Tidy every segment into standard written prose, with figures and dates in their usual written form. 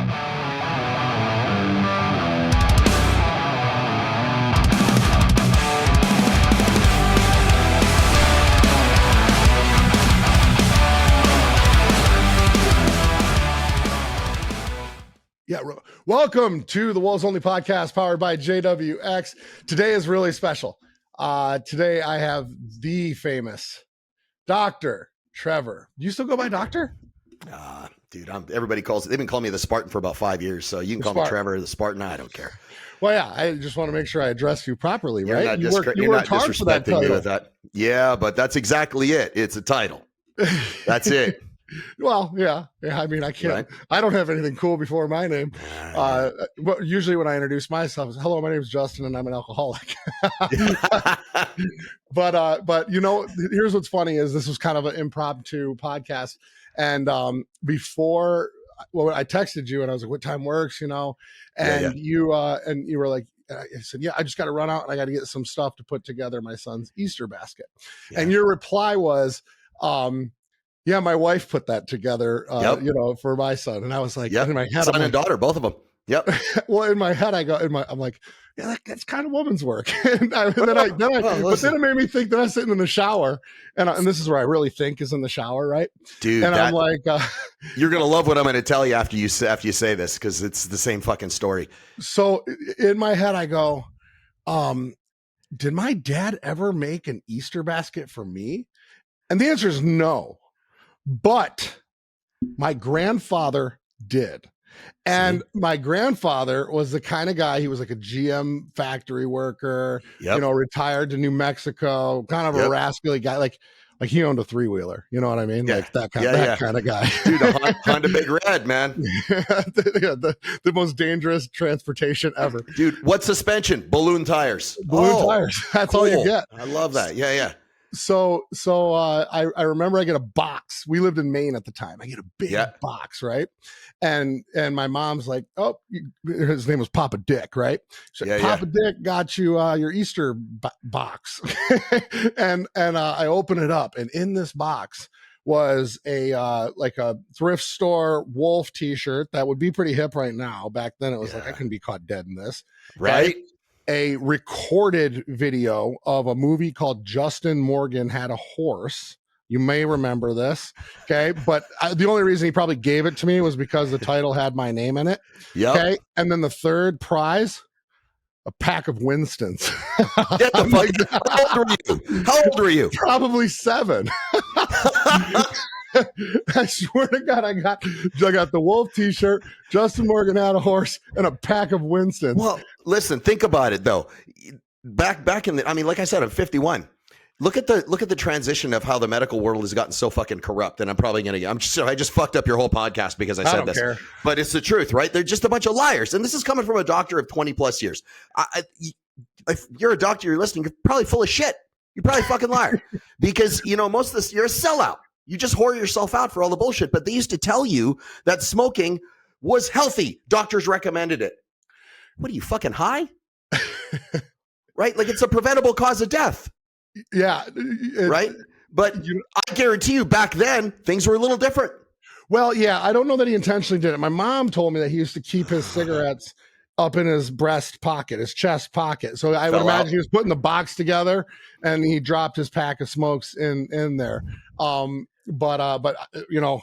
Yeah, welcome to the Wolves Only podcast powered by JWX. Today is really special. Today I have the famous Dr. Trevor. Do you still go by Doctor? Dude, they've been calling me the Spartan for about 5 years, so you can call me Trevor, the Spartan. I don't care. Well, yeah, I just want to make sure I address you properly, right? You're not disrespecting me with that. Yeah, but that's exactly it. It's a title. That's it. Well, yeah. I mean, I can't. Right? I don't have anything cool before my name. But usually when I introduce myself, is hello, my name is Justin, and I'm an alcoholic. But you know, here's what's funny is this was kind of an impromptu podcast, and before, well, I texted you and I was like, "What time works?" You know, and you were like. I said, "Yeah, I just got to run out and I got to get some stuff to put together my son's Easter basket." Yeah. And your reply was, yeah, my wife put that together, you know, for my son. And I was like, in my head, son and daughter, both of them. Yep. Well, in my head, I'm like, yeah, that's kind of woman's work. But then it made me think that I'm sitting in the shower, and this is where I really think is in the shower, right? Dude, and I'm like, you're gonna love what I'm gonna tell you after you say this, because it's the same fucking story. So in my head, I go, did my dad ever make an Easter basket for me? And the answer is no. But my grandfather did. And my grandfather was the kind of guy, he was like a GM factory worker, you know, retired to New Mexico, kind of a rascally guy. Like he owned a 3-wheeler, you know what I mean? Yeah. Like that kind of guy. Dude, a Honda Big Red, man. the most dangerous transportation ever. Dude, what suspension? Balloon tires. Tires. That's all you get. I love that. Yeah. So I remember I get a box. We lived in Maine at the time. I get a big box, right? And my mom's like, oh, his name was Papa Dick, right? So Papa Dick got you your Easter box. and I open it up, and in this box was like a thrift store Wolf t-shirt that would be pretty hip right now. Back then it was like, I couldn't be caught dead in this. Right? A recorded video of a movie called Justin Morgan Had a Horse. You may remember this. Okay. But the only reason he probably gave it to me was because the title had my name in it. Yeah. Okay. And then the third prize, a pack of Winstons. Get the fuck. How old were you? Probably 7. I swear to God, I got the Wolf t-shirt, Justin Morgan Had a Horse, and a pack of Winstons. Well, listen, think about it though. Back in I mean, like I said, I'm 51. Look at the transition of how the medical world has gotten so fucking corrupt. And I just fucked up your whole podcast because I said this, but it's the truth, right? They're just a bunch of liars. And this is coming from a doctor of 20 plus years. If you're a doctor, you're listening, you're probably full of shit. You're probably a fucking liar because, you know, most of this, you're a sellout. You just whore yourself out for all the bullshit. But they used to tell you that smoking was healthy. Doctors recommended it. What are you, fucking high? Right? Like it's a preventable cause of death. Yeah. Right? But I guarantee you back then, things were a little different. Well, yeah, I don't know that he intentionally did it. My mom told me that he used to keep his cigarettes up in his breast pocket, his chest pocket. So I would imagine he was putting the box together and he dropped his pack of smokes in there. But you know,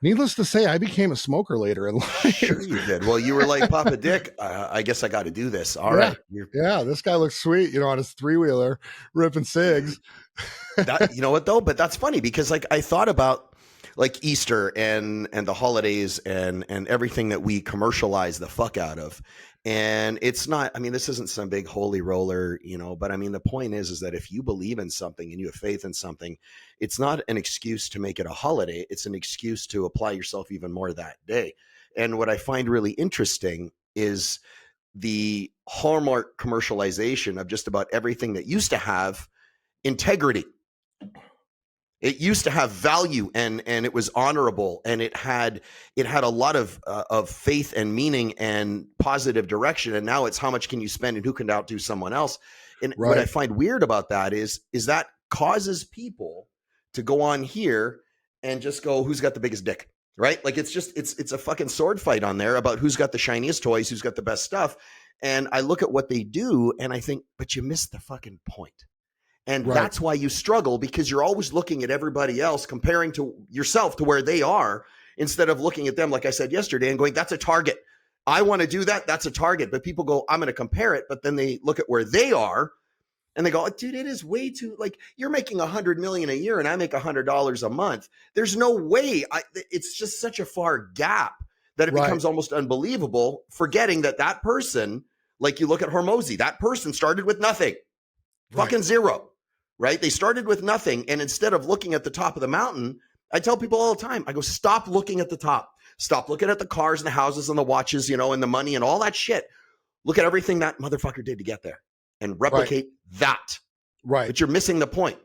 needless to say, I became a smoker later in life. Sure you did. Well, you were like, Papa Dick, I guess I got to do this. All right. Yeah, this guy looks sweet, you know, on his 3-wheeler, ripping cigs. You know what, though? But that's funny because, like, I thought about, like, Easter and the holidays and everything that we commercialize the fuck out of. And it's not, I mean, this isn't some big holy roller, you know, but I mean, the point is that if you believe in something and you have faith in something, it's not an excuse to make it a holiday. It's an excuse to apply yourself even more that day. And what I find really interesting is the hallmark commercialization of just about everything that used to have integrity. It used to have value and it was honorable and it had a lot of faith and meaning and positive direction. And now it's how much can you spend and who can outdo someone else. And what I find weird about that is that causes people to go on here and just go, who's got the biggest dick? right? Like it's a fucking sword fight on there about who's got the shiniest toys, who's got the best stuff. And I look at what they do and I think, but you missed the fucking point. And Right. that's why you struggle, because you're always looking at everybody else, comparing to yourself to where they are, instead of looking at them, like I said yesterday, and going, that's a target. I want to do that. That's a target. But people go, I'm going to compare it. But then they look at where they are and they go, dude, it is way too, like, you're making $100 million a year and I make $100 a month. There's no way. It's just such a far gap that it Right. becomes almost unbelievable, forgetting that person, like you look at Hormozy, that person started with nothing, fucking zero. Right? They started with nothing. And instead of looking at the top of the mountain, I tell people all the time, I go, stop looking at the top. Stop looking at the cars and the houses and the watches, and the money and all that shit. Look at everything that motherfucker did to get there and replicate that. Right. But you're missing the point.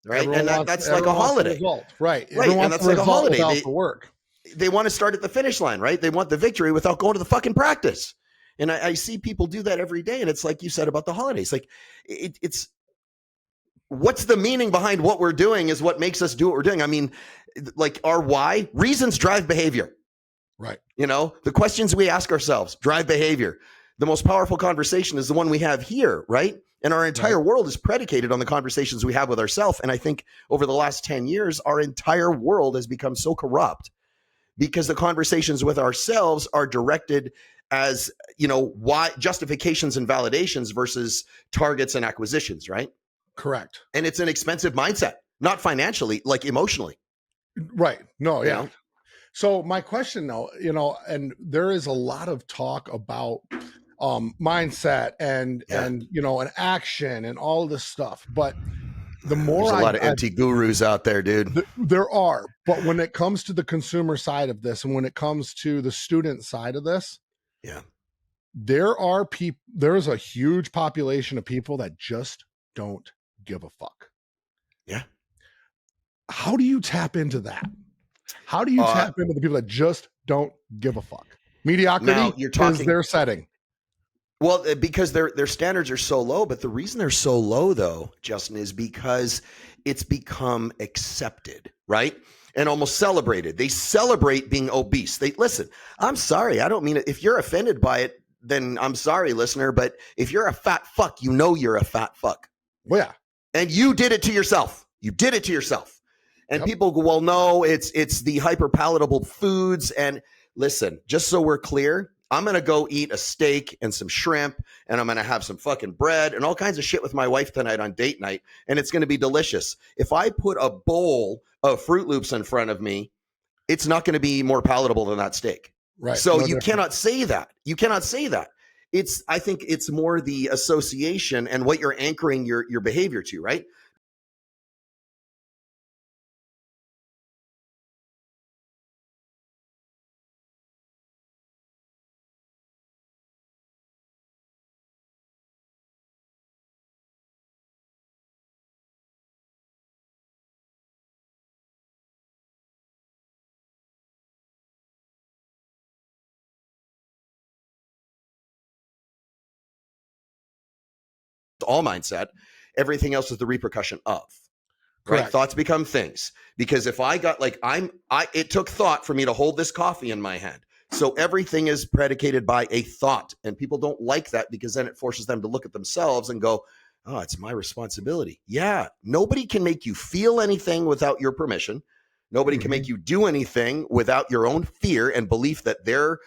Right? Everyone and that's like a holiday. Right. And that's like a holiday. The work. They want to start at the finish line, right? They want the victory without going to the fucking practice. And I see people do that every day. And it's like you said about the holidays. Like it's, what's the meaning behind what we're doing is what makes us do what we're doing. I mean, like our why, reasons drive behavior. Right. The questions we ask ourselves drive behavior. The most powerful conversation is the one we have here, right? And our entire world is predicated on the conversations we have with ourselves. And I think over the last 10 years, our entire world has become so corrupt because the conversations with ourselves are directed as, why justifications and validations versus targets and acquisitions, right? Correct. And it's an expensive mindset, not financially, like emotionally. Right. No, yeah. So my question though, and there is a lot of talk about mindset and an action and all this stuff. But the more there's a lot of empty gurus out there, dude. There are. But when it comes to the consumer side of this, and when it comes to the student side of this, there's a huge population of people that just don't give a fuck. Yeah. How do you tap into that? How do you tap into the people that just don't give a fuck? Mediocrity is their setting. Well, because their standards are so low, but the reason they're so low though, Justin, is because it's become accepted, right? And almost celebrated. They celebrate being obese. Listen, I'm sorry. I don't mean it. If you're offended by it, then I'm sorry, listener. But if you're a fat fuck, you're a fat fuck. Well, yeah. And you did it to yourself. You did it to yourself. And people go, well, no, it's the hyper palatable foods. And listen, just so we're clear, I'm going to go eat a steak and some shrimp, and I'm going to have some fucking bread and all kinds of shit with my wife tonight on date night. And it's going to be delicious. If I put a bowl of Fruit Loops in front of me, it's not going to be more palatable than that steak. Right. So you cannot say that. You cannot say that. I think it's more the association and what you're anchoring your behavior to, right? All mindset, everything else is the repercussion of. Right? Correct. Thoughts become things. Because if I got it took thought for me to hold this coffee in my hand. So everything is predicated by a thought, and people don't like that because then it forces them to look at themselves and go, oh, it's my responsibility. Yeah. Nobody can make you feel anything without your permission. Nobody can make you do anything without your own fear and belief that their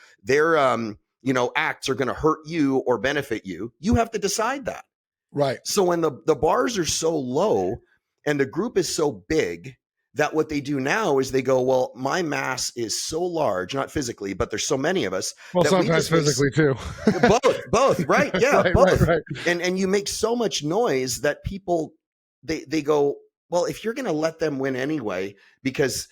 acts are going to hurt you or benefit you. You have to decide that. Right. So when the bars are so low and the group is so big, that what they do now is they go, well, my mass is so large, not physically, but there's so many of us. Well, sometimes physically too. both, right? Yeah, right, both. Right. And you make so much noise that people, they go, well, if you're going to let them win anyway, because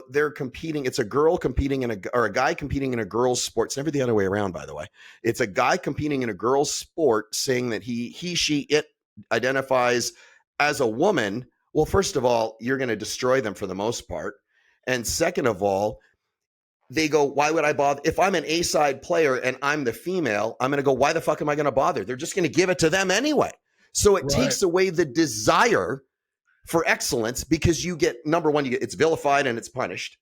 they're competing. It's a girl competing or a guy competing in a girl's sport. It's never the other way around, by the way. It's a guy competing in a girl's sport saying that it identifies as a woman. Well, first of all, you're going to destroy them for the most part. And second of all, they go, why would I bother? If I'm an A-side player and I'm the female, I'm going to go, why the fuck am I going to bother? They're just going to give it to them anyway. So it takes away the desire for excellence, because you get, number one, it's vilified and it's punished.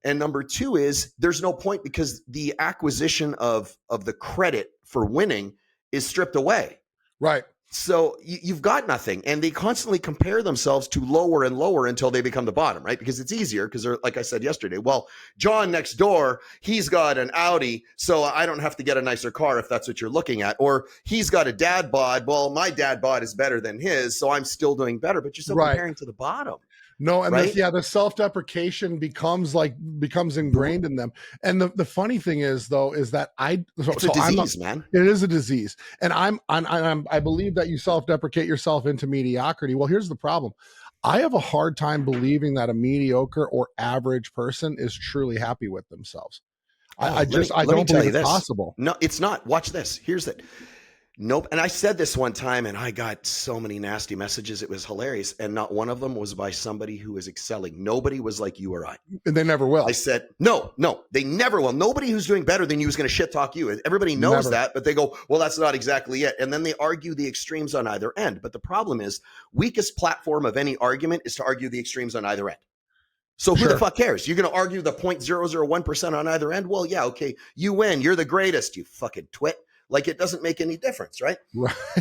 And number two is there's no point because the acquisition of the credit for winning is stripped away. Right. So you've got nothing. And they constantly compare themselves to lower and lower until they become the bottom, right? Because it's easier because they're, like I said yesterday, well, John next door, he's got an Audi, so I don't have to get a nicer car if that's what you're looking at. Or he's got a dad bod. Well, my dad bod is better than his, so I'm still doing better. But you're still comparing to the bottom. No, and right? the self-deprecation becomes ingrained in them. And the funny thing is, though, is that it's a disease, man. It is a disease, and I believe that you self-deprecate yourself into mediocrity. Well, here's the problem: I have a hard time believing that a mediocre or average person is truly happy with themselves. I don't believe it's possible. No, it's not. Watch this. Here's it. Nope. And I said this one time and I got so many nasty messages. It was hilarious. And not one of them was by somebody who was excelling. Nobody was like you or I. And they never will. I said, no, they never will. Nobody who's doing better than you is going to shit talk you. Everybody knows that, but they go, well, that's not exactly it. And then they argue the extremes on either end. But the problem is, weakest platform of any argument is to argue the extremes on either end. So who the fuck cares? You're going to argue the 0.001% on either end? Well, yeah, okay. You win. You're the greatest, you fucking twit. Like, it doesn't make any difference, right?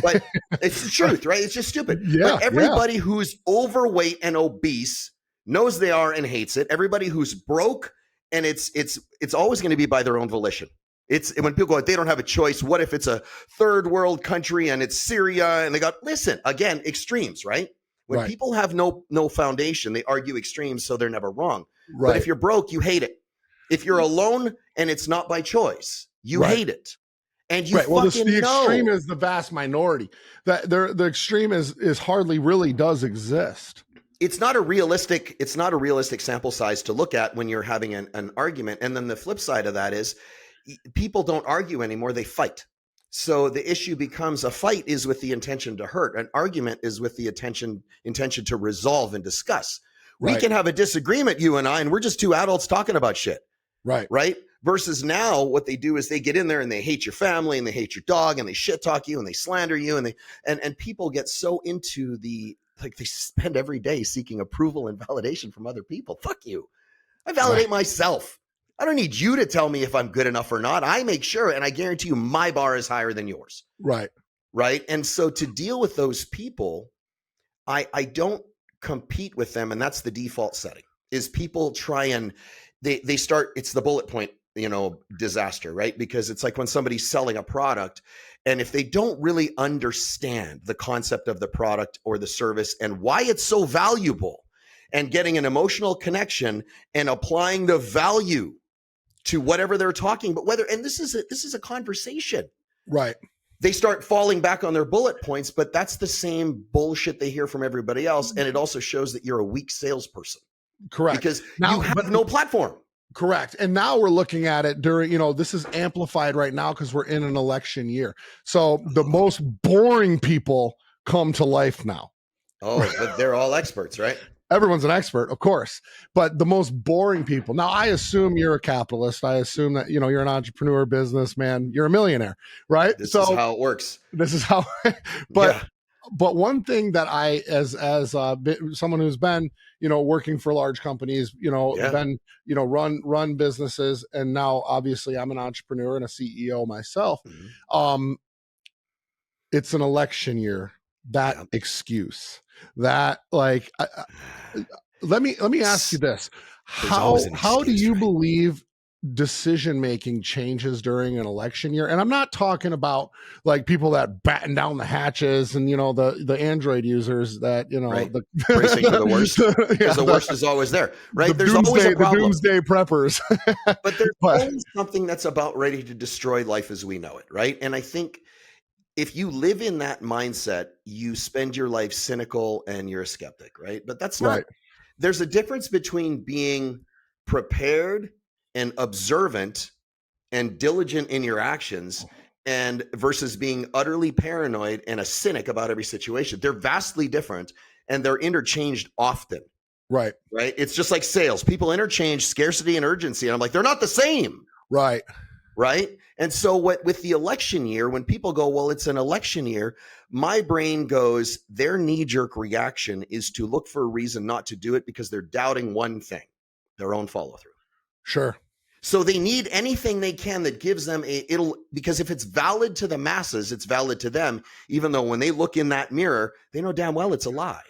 But it's the truth, right? It's just stupid. But everybody who's overweight and obese knows they are and hates it. Everybody who's broke, and it's always going to be by their own volition. It's when people go, they don't have a choice. What if it's a third world country and it's Syria and they got, listen, again, extremes, right? When people have no foundation, they argue extremes, so they're never wrong. But if you're broke, you hate it. If you're alone and it's not by choice, you hate it. And you well, the extreme is the vast minority. That the extreme is hardly really does exist. It's not a realistic sample size to look at when you're having an argument. And then the flip side of that is people don't argue anymore, they fight. So the issue becomes, a fight is with the intention to hurt. An argument is with the intention to resolve and discuss. We can have a disagreement, you and I, and we're just two adults talking about shit. Right? Versus now, what they do is they get in there and they hate your family and they hate your dog and they shit talk you and they slander you and people get so into they spend every day seeking approval and validation from other people. Fuck you. I validate myself. I don't need you to tell me if I'm good enough or not. I make sure, and I guarantee you my bar is higher than yours. Right. And so to deal with those people, I don't compete with them, and that's the default setting. Is people try and they start, it's the bullet point, disaster, right? Because it's like when somebody's selling a product, and if they don't really understand the concept of the product or the service and why it's so valuable, and getting an emotional connection and applying the value to whatever they're talking about, this is a conversation. Right. They start falling back on their bullet points, but that's the same bullshit they hear from everybody else. And it also shows that you're a weak salesperson. Correct. Because you have no platform. Correct. And now we're looking at it during, this is amplified right now because we're in an election year. So the most boring people come to life now. Oh, but they're all experts, right? Everyone's an expert, of course, but the most boring people. Now, I assume you're a capitalist. I assume that, you're an entrepreneur, businessman, you're a millionaire, right? This is how it works. This is how, but one thing that I, as someone who's been, working for large companies, been, run businesses, and now obviously I'm an entrepreneur and a CEO myself. Mm-hmm. It's an election year. That excuse that let me ask you this. How do you believe decision making changes during an election year? And I'm not talking about like people that batten down the hatches and the Android users that bracing for the worst, because the worst is always there, right? There's always a problem. The doomsday preppers. But there's always something that's about ready to destroy life as we know it, right? And I think if you live in that mindset, you spend your life cynical and you're a skeptic, right? But that's not, there's a difference between being prepared and observant and diligent in your actions and versus being utterly paranoid and a cynic about every situation. They're vastly different and they're interchanged often. Right. It's just like sales. People interchange scarcity and urgency. And I'm like, they're not the same. Right. And so with the election year, when people go, well, it's an election year, my brain goes, their knee-jerk reaction is to look for a reason not to do it because they're doubting one thing, their own follow-through. Sure. So they need anything they can that gives them because if it's valid to the masses, it's valid to them, even though when they look in that mirror, they know damn well it's a lie.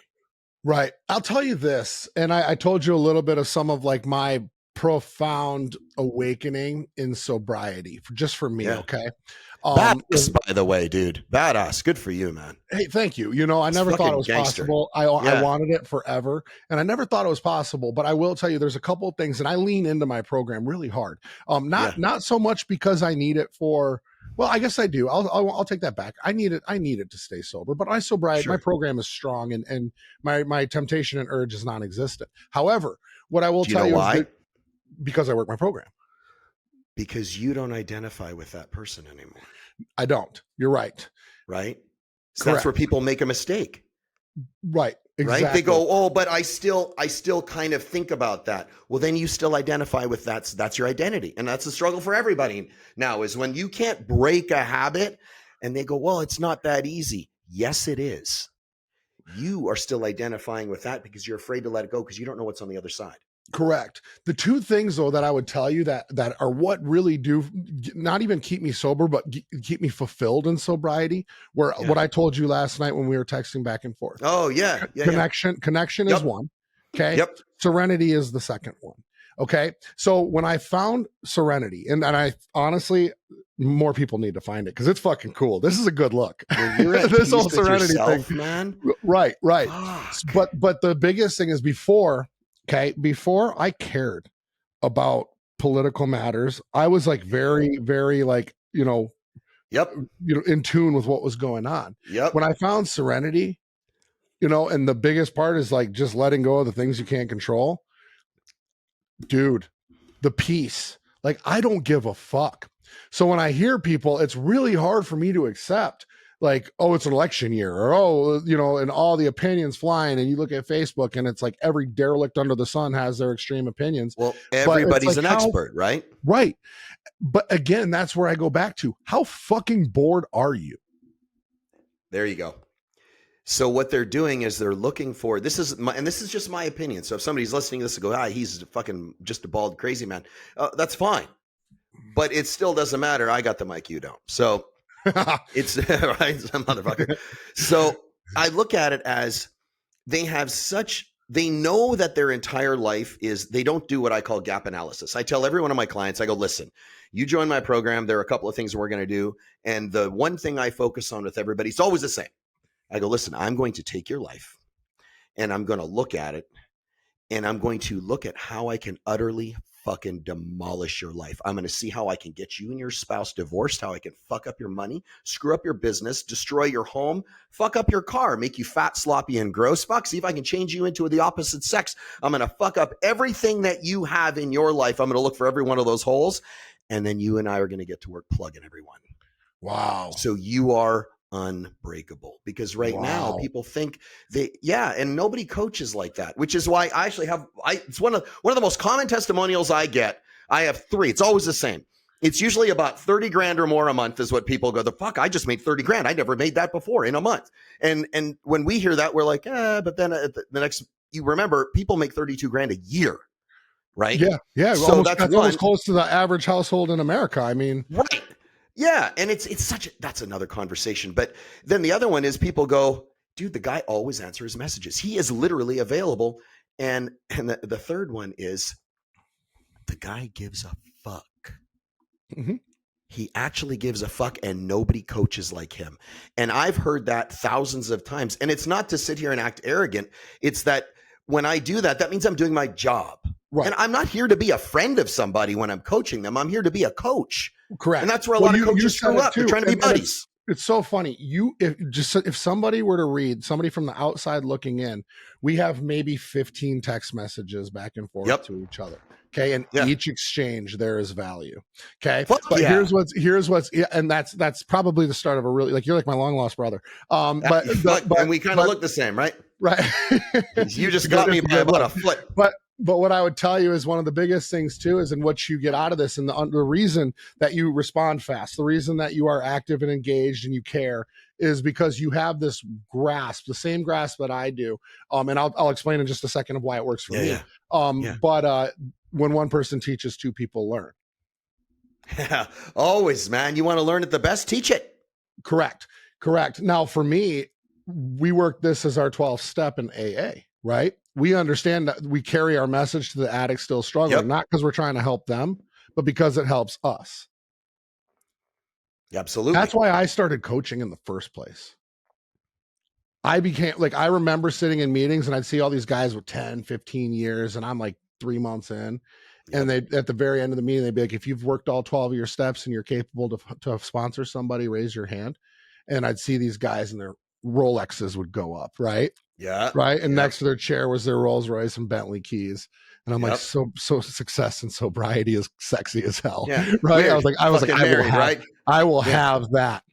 Right. I'll tell you this, and I told you a little bit of some of like my profound awakening in sobriety, just for me. Yeah. Okay. Badass, by the way, dude. Badass. Good for you, man. Hey, thank you. I It's never thought it fucking was gangster. possible. I wanted it forever, and I never thought it was possible. But I will tell you, there's a couple of things, and I lean into my program really hard. Not so much because I need it for. Well, I guess I do. I'll take that back. I need it to stay sober. But my sobriety, my program is strong, and my temptation and urge is non-existent. However, what I will tell you why? is that because I work my program. Because you don't identify with that person anymore. I don't. You're right. Right. So that's where people make a mistake. Right. Exactly. Right. They go, oh, but I still kind of think about that. Well, then you still identify with that's your identity. And that's the struggle for everybody now is when you can't break a habit and they go, well, it's not that easy. Yes, it is. You are still identifying with that because you're afraid to let it go because you don't know what's on the other side. Correct. The two things, though, that I would tell you that are what really do not even keep me sober, but keep me fulfilled in sobriety. What I told you last night when we were texting back and forth. Oh yeah, connection is one. Okay. Yep. Serenity is the second one. Okay. So when I found serenity, and I honestly, more people need to find it because it's fucking cool. This is a good look. You're at this whole peace with serenity yourself, thing, man. Right. Fuck. But the biggest thing is before I cared about political matters, I was like very, very like, in tune with what was going on. Yep. When I found serenity, and the biggest part is like just letting go of the things you can't control. Dude, the peace, like I don't give a fuck. So when I hear people, it's really hard for me to accept like, oh, it's an election year, or and all the opinions flying, and you look at Facebook and it's like every derelict under the sun has their extreme opinions. Well, everybody's like an expert, right? Right. But again, that's where I go back to how fucking bored are you? There you go. So what they're doing is they're looking for, this is just my opinion. So if somebody's listening to this and go, he's fucking just a bald crazy man, that's fine. But it still doesn't matter. I got the mic, you don't. So it's right, motherfucker. So I look at it as they know that their entire life is, they don't do what I call gap analysis. I tell every one of my clients, I go, listen, you join my program. There are a couple of things we're going to do. And the one thing I focus on with everybody, it's always the same. I go, listen, I'm going to take your life and I'm going to look at it and I'm going to look at how I can utterly fucking demolish your life. I'm going to see how I can get you and your spouse divorced, how I can fuck up your money, screw up your business, destroy your home, fuck up your car, make you fat, sloppy, and gross. Fuck, see if I can change you into the opposite sex. I'm going to fuck up everything that you have in your life. I'm going to look for every one of those holes. And then you and I are going to get to work plugging everyone. Wow. So you are unbreakable because now people think and nobody coaches like that, which is why I actually have, it's one of the most common testimonials I get. I have 3. It's always the same. It's usually about 30 grand or more a month is what people go, the fuck, I just made 30 grand. I never made that before in a month. And when we hear that, we're like, but then the next, you remember people make 32 grand a year. Right. Yeah. So that's almost close to the average household in America. I mean, right. Yeah. And that's another conversation. But then the other one is people go, dude, the guy always answers messages. He is literally available. And the third one is the guy gives a fuck. Mm-hmm. He actually gives a fuck and nobody coaches like him. And I've heard that thousands of times. And it's not to sit here and act arrogant. It's that when I do that, that means I'm doing my job. Right. And I'm not here to be a friend of somebody when I'm coaching them. I'm here to be a coach. Correct. And that's where a lot of coaches screw up. They're trying to be buddies. It's so funny. If somebody were to read, somebody from the outside looking in, we have maybe 15 text messages back and forth to each other. Okay. And each exchange, there is value. Okay. But here's what's, and that's probably the start of a really, like, you're like my long lost brother. But and we kind of look the same, right? Right. You just got me by about a foot. But what I would tell you is one of the biggest things too is in what you get out of this, and the reason that you respond fast, the reason that you are active and engaged and you care is because you have this grasp, the same grasp that I do. And I'll explain in just a second of why it works for me. Yeah. But when one person teaches, two people learn. Yeah, always, man. You want to learn it the best, teach it. Correct. Now, for me, we work this as our 12th step in AA, right? We understand that we carry our message to the addict still struggling, not because we're trying to help them, but because it helps us. Absolutely. That's why I started coaching in the first place. I became like, I remember sitting in meetings and I'd see all these guys with 10, 15 years, and I'm like 3 months in. And they, at the very end of the meeting, they'd be like, if you've worked all 12 of your steps and you're capable to sponsor somebody, raise your hand. And I'd see these guys and their Rolexes would go up, right? Yeah. Right. And next to their chair was their Rolls Royce and Bentley keys. And I'm like, so success and sobriety is sexy as hell. Yeah. Right. Weird. I was like, married, I will have that.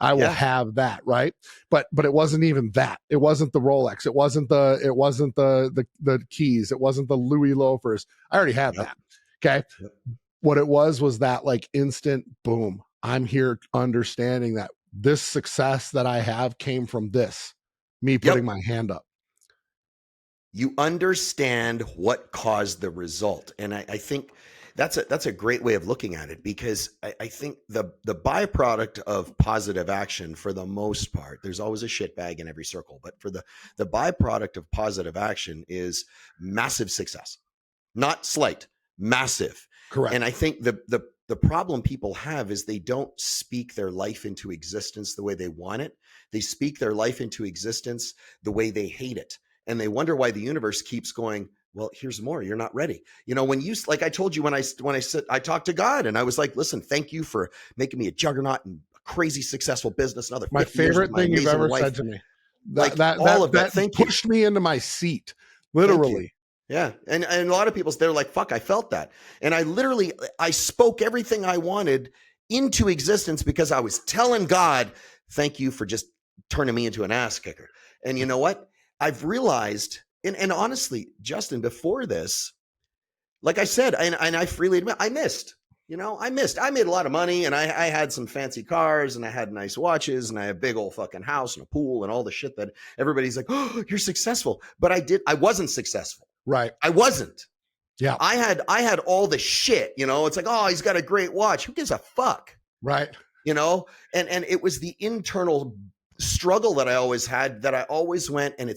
I will have that. Right. But it wasn't even that. It wasn't the Rolex. It wasn't the keys. It wasn't the Louis loafers. I already had that. Okay. What it was that like instant boom. I'm here understanding that this success that I have came from this, me putting my hand up. You understand what caused the result. And I think that's a great way of looking at it, because I think the byproduct of positive action, for the most part, there's always a shitbag in every circle, but for the byproduct of positive action is massive success, not slight, massive. Correct. And I think the problem people have is they don't speak their life into existence the way they want it. They speak their life into existence the way they hate it. And they wonder why the universe keeps going, well, here's more. You're not ready. You know, when you, like I told you, when I talked to God and I was like, listen, thank you for making me a juggernaut and a crazy successful business. Another my favorite thing you've ever said to me. That pushed me into my seat, literally. Yeah. And a lot of people, they're like, fuck, I felt that. And I spoke everything I wanted into existence because I was telling God, thank you for just turning me into an ass kicker. And you know what? I've realized, and honestly, Justin, before this, like I said, and I freely admit, I missed. I made a lot of money, and I had some fancy cars, and I had nice watches, and I had a big old fucking house and a pool and all the shit that everybody's like, oh, you're successful. But I wasn't successful. Right. I wasn't. Yeah. I had all the shit, it's like, oh, he's got a great watch. Who gives a fuck? Right. And it was the internal struggle that I always had, that I always went, and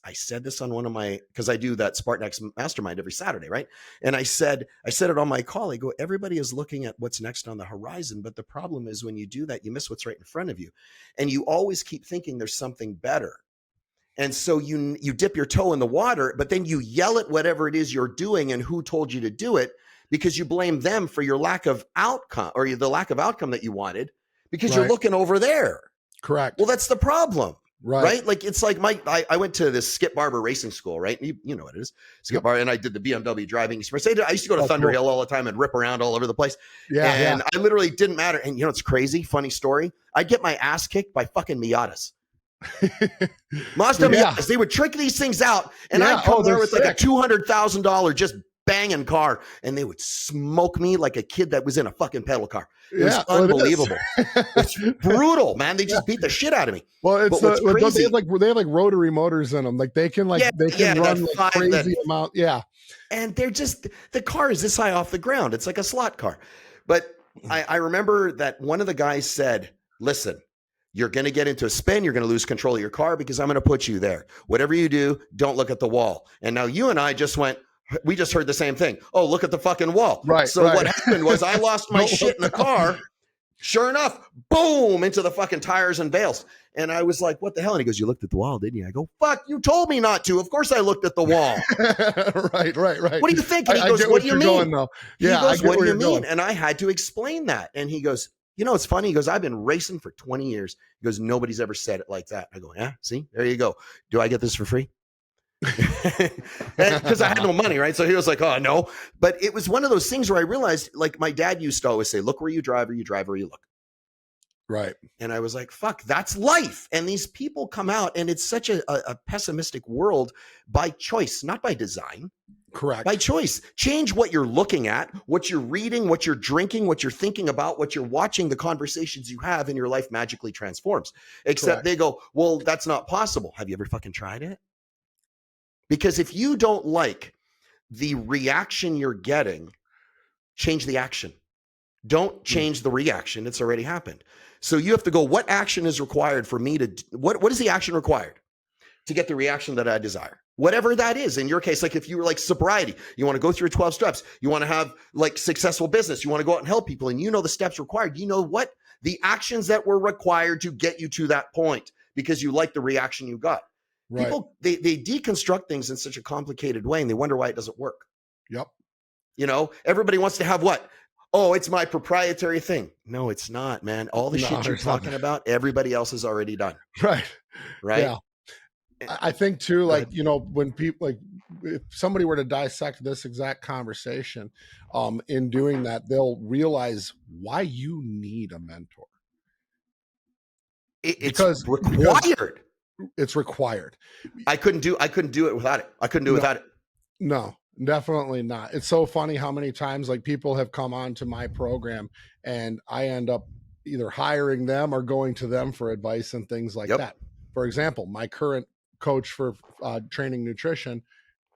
I said this on one of my, because I do that Spartanex mastermind every Saturday, right? And I said it on my call. I go, everybody is looking at what's next on the horizon, but the problem is when you do that, you miss what's right in front of you, and you always keep thinking there's something better. And so you dip your toe in the water, but then you yell at whatever it is you're doing and who told you to do it, because you blame them for your lack of outcome, or the lack of outcome that you wanted, because you're looking over there. Correct. Well, that's the problem, right? Like, it's like I went to this Skip Barber racing school, right? You know what it is, Skip Barber, and I did the BMW driving experience. I used to go to Thunder Hill all the time and rip around all over the place. I literally didn't matter. And it's crazy, funny story. I'd get my ass kicked by fucking Miatas. Mazda Miatas. They would trick these things out, and I'd come there with like a $200,000 just banging car, and they would smoke me like a kid that was in a fucking pedal car. It was unbelievable. It's brutal, man. They just beat the shit out of me. Well, it's crazy. They have like rotary motors in them. Like they can run like crazy amount. Yeah. And they're just, the car is this high off the ground. It's like a slot car. But I remember that one of the guys said, listen, you're going to get into a spin. You're going to lose control of your car because I'm going to put you there. Whatever you do, don't look at the wall. And now you and I we just heard the same thing. Oh, look at the fucking wall. Right. So what happened was I lost my shit in the car. Sure enough, boom, into the fucking tires and bales. And I was like, what the hell? And he goes, you looked at the wall, didn't you? I go, fuck, you told me not to. Of course I looked at the wall. Right. What do you think? And he goes, what do you mean? He goes, what do you mean? And I had to explain that. And he goes, it's funny. He goes, I've been racing for 20 years. He goes, nobody's ever said it like that. I go, yeah, see, there you go. Do I get this for free? Because I had no money, right? So he was like, oh no. But it was one of those things where I realized, like my dad used to always say, look where you drive, or you drive where you look. Right. And I was like, fuck, that's life. And these people come out, and it's such a pessimistic world by choice, not by design. Correct. By choice. Change what you're looking at, what you're reading, what you're drinking, what you're thinking about, what you're watching, the conversations you have, and your life magically transforms. Except They go, well, that's not possible. Have you ever fucking tried it? Because if you don't like the reaction you're getting, change the action. Don't change the reaction. It's already happened. So you have to go, what action is required for me to, what is the action required to get the reaction that I desire? Whatever that is. In your case, like if you were like sobriety, you want to go through 12 steps, you want to have like successful business, you want to go out and help people, and you know the steps required. You know what? The actions that were required to get you to that point because you like the reaction you got. Right. People, they deconstruct things in such a complicated way and they wonder why it doesn't work. Yep. You know, everybody wants to have what? Oh, it's my proprietary thing. No, it's not, man. All the shit you're talking about, everybody else has already done. Right. Right. Yeah. I think too, like, you know, when people, like, if somebody were to dissect this exact conversation, in doing that, they'll realize why you need a mentor. It's required. It's required. I couldn't do it without it. I couldn't do it without it. No, definitely not. It's so funny how many times like people have come on to my program and I end up either hiring them or going to them for advice and things like that. For example, my current coach for training nutrition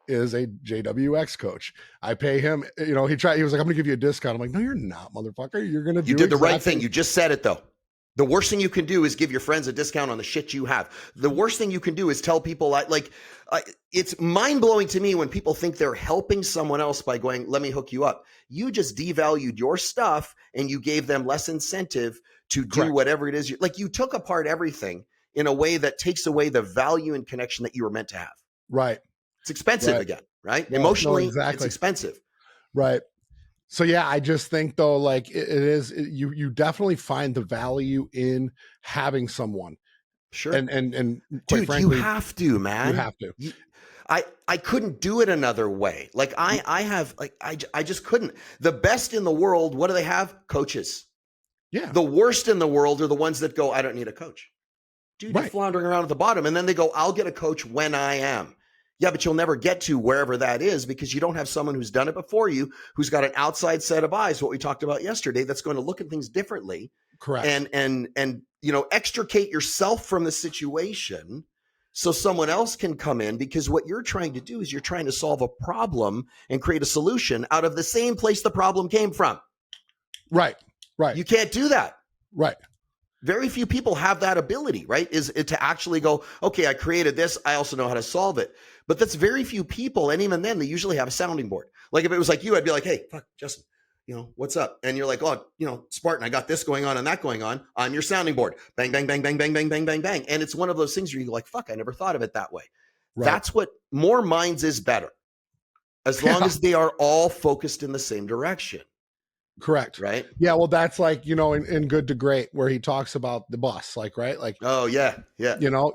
is a JWX coach. I pay him, you know, he was like, I'm gonna give you a discount. I'm like, no, you're not, motherfucker. You're gonna do. You did the right thing. You just said it though. The worst thing you can do is give your friends a discount on the shit you have. The worst thing you can do is tell people it's mind blowing to me when people think they're helping someone else by going, let me hook you up. You just devalued your stuff and you gave them less incentive to do whatever it is. You took apart everything in a way that takes away the value and connection that you were meant to have. Right. It's expensive again, right? No, emotionally, it's expensive. Right. So yeah, I just think though, like you definitely find the value in having someone. Sure. And dude, frankly, you have to, man. You have to. I couldn't do it another way. Like I just couldn't. The best in the world, what do they have? Coaches. Yeah. The worst in the world are the ones that go, I don't need a coach. Dude, you're floundering around at the bottom. And then they go, I'll get a coach when I am. Yeah, but you'll never get to wherever that is because you don't have someone who's done it before you, who's got an outside set of eyes, what we talked about yesterday, that's going to look at things differently. Correct. And you know, extricate yourself from the situation so someone else can come in, because what you're trying to do is you're trying to solve a problem and create a solution out of the same place the problem came from. Right. Right. You can't do that. Right. Very few people have that ability, right? Is it to actually go, okay, I created this. I also know how to solve it. But that's very few people. And even then, they usually have a sounding board. Like if it was like you, I'd be like, hey, fuck, Justin, you know, what's up? And you're like, oh, you know, Spartan, I got this going on and that going on. I'm your sounding board. Bang, bang, bang, bang, bang, bang, bang, bang, bang. And it's one of those things where you go like, fuck, I never thought of it that way. Right. That's what more minds is better. As long as they are all focused in the same direction. Correct. Right. Yeah. Well, that's like, you know, in Good to Great, where he talks about the bus, like, right. Like, oh yeah. Yeah. You know,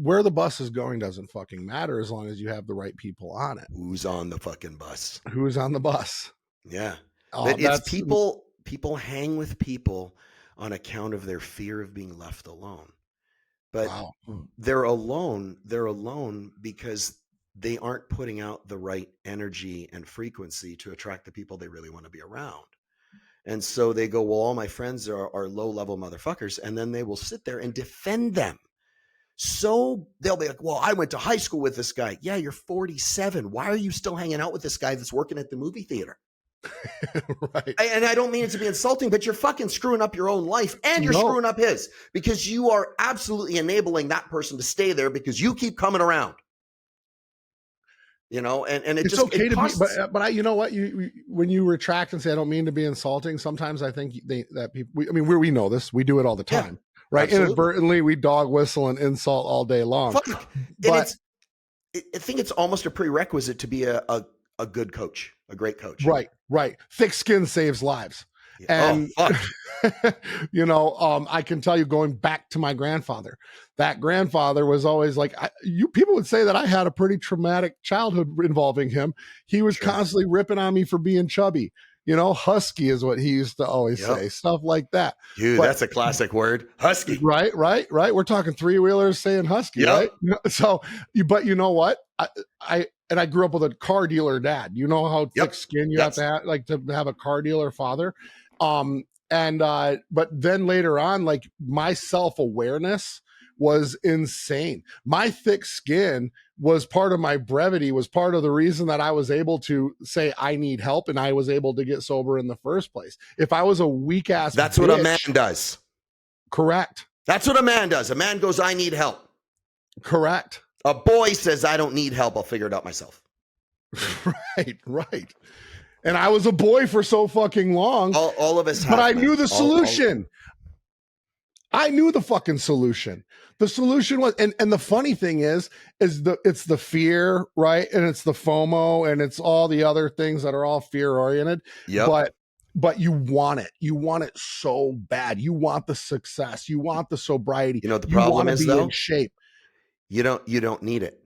where the bus is going doesn't fucking matter as long as you have the right people on it. Who's on the fucking bus? Who's on the bus? Yeah. It's people hang with people on account of their fear of being left alone, but they're alone because they aren't putting out the right energy and frequency to attract the people they really want to be around. And so they go, well, all my friends are low-level motherfuckers. And then they will sit there and defend them. So they'll be like, well, I went to high school with this guy. Yeah, you're 47. Why are you still hanging out with this guy that's working at the movie theater? Right. And I don't mean it to be insulting, but you're fucking screwing up your own life and you're screwing up his, because you are absolutely enabling that person to stay there because you keep coming around. You know, and it's just okay to be, but you know what, when you retract and say, I don't mean to be insulting, sometimes I think that people, we know this, we do it all the time, right? Absolutely. Inadvertently, we dog whistle and insult all day long. Fuck. But I think it's almost a prerequisite to be a good coach, a great coach. Right, right. Thick skin saves lives. And, you know, I can tell you, going back to my grandfather, that grandfather was always like, people would say that I had a pretty traumatic childhood involving him. He was constantly ripping on me for being chubby. You know, husky is what he used to always say, stuff like that. Dude, that's a classic word. Husky. Right. We're talking three-wheelers saying husky, right? So, but you know what? I grew up with a car dealer dad. You know how thick skin you have to have, like, to have a car dealer father. But then later on, like, my self-awareness was insane. My thick skin was part of my brevity, was part of the reason that I was able to say I need help and I was able to get sober in the first place. If I was a weak ass That's bitch, what a man does. correct. That's what a man does. A man goes, I need help. Correct. A boy says, I don't need help. I'll figure it out myself. Right. And I was a boy for so fucking long. All of us have. But I man. knew the solution. I knew the fucking solution. The solution was, and the funny thing is it's the fear, right? And it's the FOMO and it's all the other things that are all fear oriented. Yep. But you want it. You want it so bad. You want the success. You want the sobriety. You know what the problem is, though? In shape. You don't need it.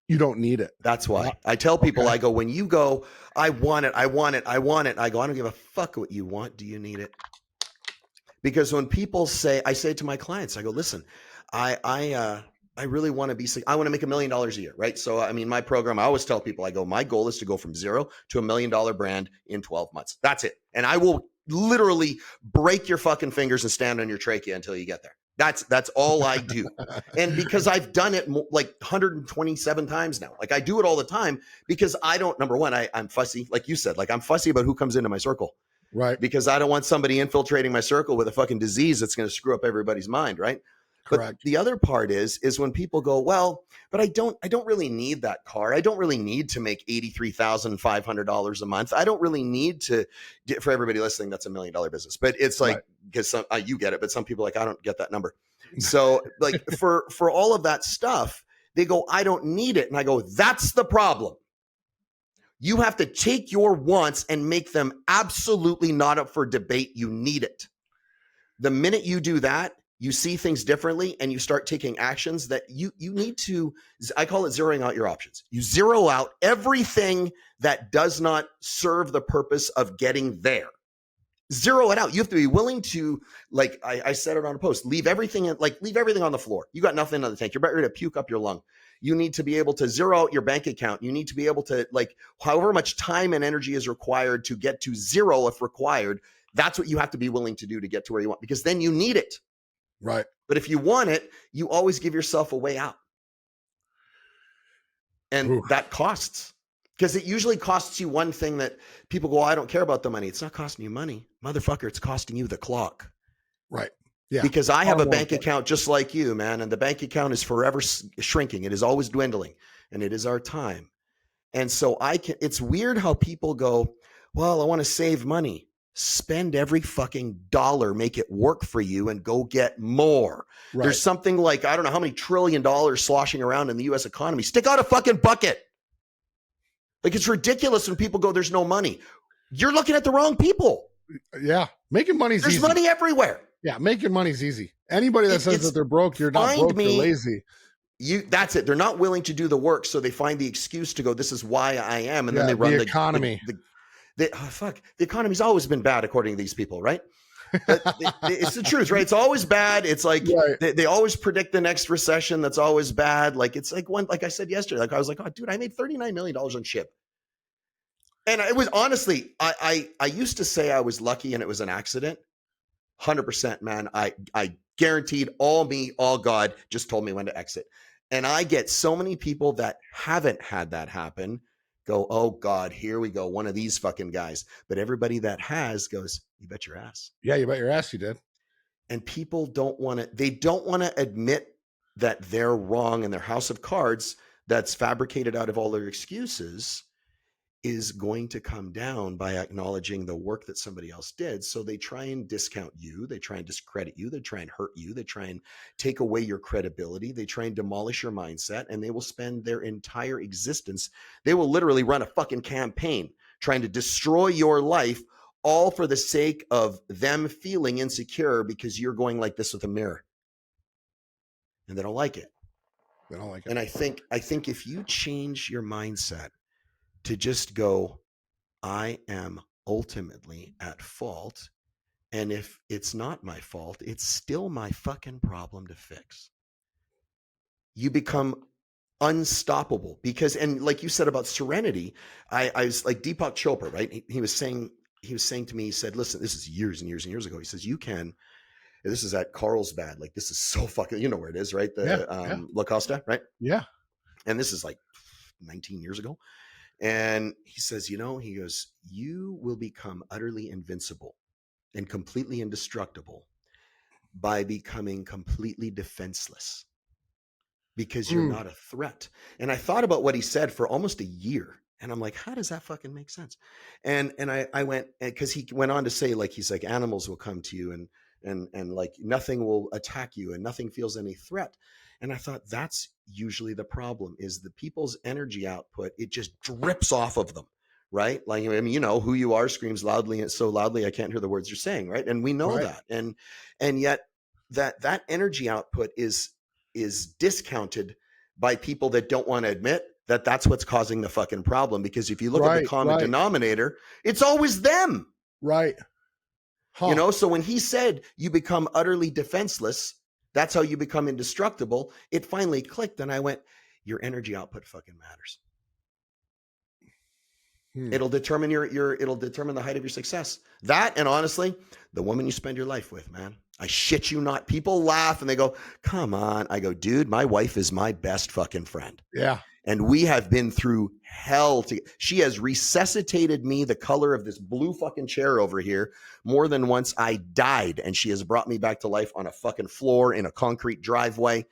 You don't need it. That's why. I tell people, I go, when you go, I want it, I want it, I want it. I go, I don't give a fuck what you want. Do you need it? Because when people say, I say to my clients, I go, listen, I really want to be, I want to make $1 million a year, right? So, I mean, my program, I always tell people, I go, my goal is to go from 0 to $1 million brand in 12 months. That's it. And I will literally break your fucking fingers and stand on your trachea until you get there. That's all I do. And because I've done it like 127 times now, like I do it all the time because I don't, number one, I'm fussy. Like you said, like I'm fussy about who comes into my circle. Right. Because I don't want somebody infiltrating my circle with a fucking disease that's going to screw up everybody's mind. Right. Correct. But the other part is when people go, well, but I don't really need that car. I don't really need to make $83,500 a month. I don't really need to for everybody listening, that's $1 million business, but it's like, because you get it, but some people are like, I don't get that number. So like for all of that stuff, they go, I don't need it. And I go, that's the problem. You have to take your wants and make them absolutely not up for debate. You need it. The minute you do that, you see things differently and you start taking actions that you need to, I call it zeroing out your options. You zero out everything that does not serve the purpose of getting there. Zero it out. You have to be willing to, like I said it on a post, leave everything on the floor. You got nothing in the tank. You're about ready to puke up your lung. You need to be able to zero out your bank account. You need to be able to, like, however much time and energy is required to get to zero if required, that's what you have to be willing to do to get to where you want, because then you need it. Right. But if you want it, you always give yourself a way out. And that costs, because it usually costs you one thing that people go, I don't care about the money. It's not costing you money, motherfucker. It's costing you the clock. Right. Yeah. Because I have a bank account just like you, man. And the bank account is forever shrinking. It is always dwindling, and it is our time. And so it's weird how people go, well, I want to save money. Spend every fucking dollar, make it work for you, and go get more. Right. There's something like, I don't know how many $1 trillion sloshing around in the US economy. Stick out a fucking bucket. Like, it's ridiculous when people go, there's no money. You're looking at the wrong people. Yeah. Making money's easy. There's money everywhere. Yeah. Making money's easy. Anybody that says that they're broke, you're not broke, you're lazy. That's it. They're not willing to do the work. So they find the excuse to go, this is why I am. And then they run the economy. The economy's always been bad according to these people, right? But it's the truth, right? It's always bad. It's like they always predict the next recession. That's always bad. Like, it's like like I said yesterday, like I was like, oh, dude, I made $39 million on ship. And it was honestly, I used to say I was lucky and it was an accident. 100%, man. I guaranteed all God just told me when to exit. And I get so many people that haven't had that happen go, oh God, here we go. One of these fucking guys. But everybody that has goes, you bet your ass. Yeah, you bet your ass you did. And people don't want to admit that they're wrong, and their house of cards that's fabricated out of all their excuses is going to come down by acknowledging the work that somebody else did. So they try and discount you. They try and discredit you. They try and hurt you. They try and take away your credibility. They try and demolish your mindset, and they will spend their entire existence. They will literally run a fucking campaign trying to destroy your life, all for the sake of them feeling insecure because you're going like this with a mirror. And they don't like it. They don't like it. And I think if you change your mindset to just go, I am ultimately at fault. And if it's not my fault, it's still my fucking problem to fix. You become unstoppable because, and like you said about serenity, I was like Deepak Chopra, right? He was saying to me, he said, listen, this is years and years and years ago. He says, you can This is at Carlsbad. Like, this is so fucking, you know where it is, right? Yeah. The Yeah. La Costa, right? Yeah. And this is like 19 years ago. And he says, he goes, you will become utterly invincible and completely indestructible by becoming completely defenseless because you're Mm, not a threat. And I thought about what he said for almost a year. And I'm like, how does that fucking make sense? And I went, because he went on to say, like, he's like, animals will come to you and like nothing will attack you and nothing feels any threat. And I thought that's usually the problem, is the people's energy output, it just drips off of them. Right. Like, I mean, who you are screams loudly and so loudly, I can't hear the words you're saying. Right. And we know right. that. And yet that energy output is discounted by people that don't want to admit that that's what's causing the fucking problem. Because if you look at the Right. common Right. denominator, it's always them. Right. Huh. So when he said you become utterly defenseless, that's how you become indestructible, it finally clicked. And I went, your energy output fucking matters. Hmm. It'll determine it'll determine the height of your success. That, and honestly, the woman you spend your life with, man. I shit you not. People laugh and they go, come on. I go, dude, my wife is my best fucking friend. Yeah. And we have been through hell. She has resuscitated me the color of this blue fucking chair over here more than once I died. And she has brought me back to life on a fucking floor in a concrete driveway.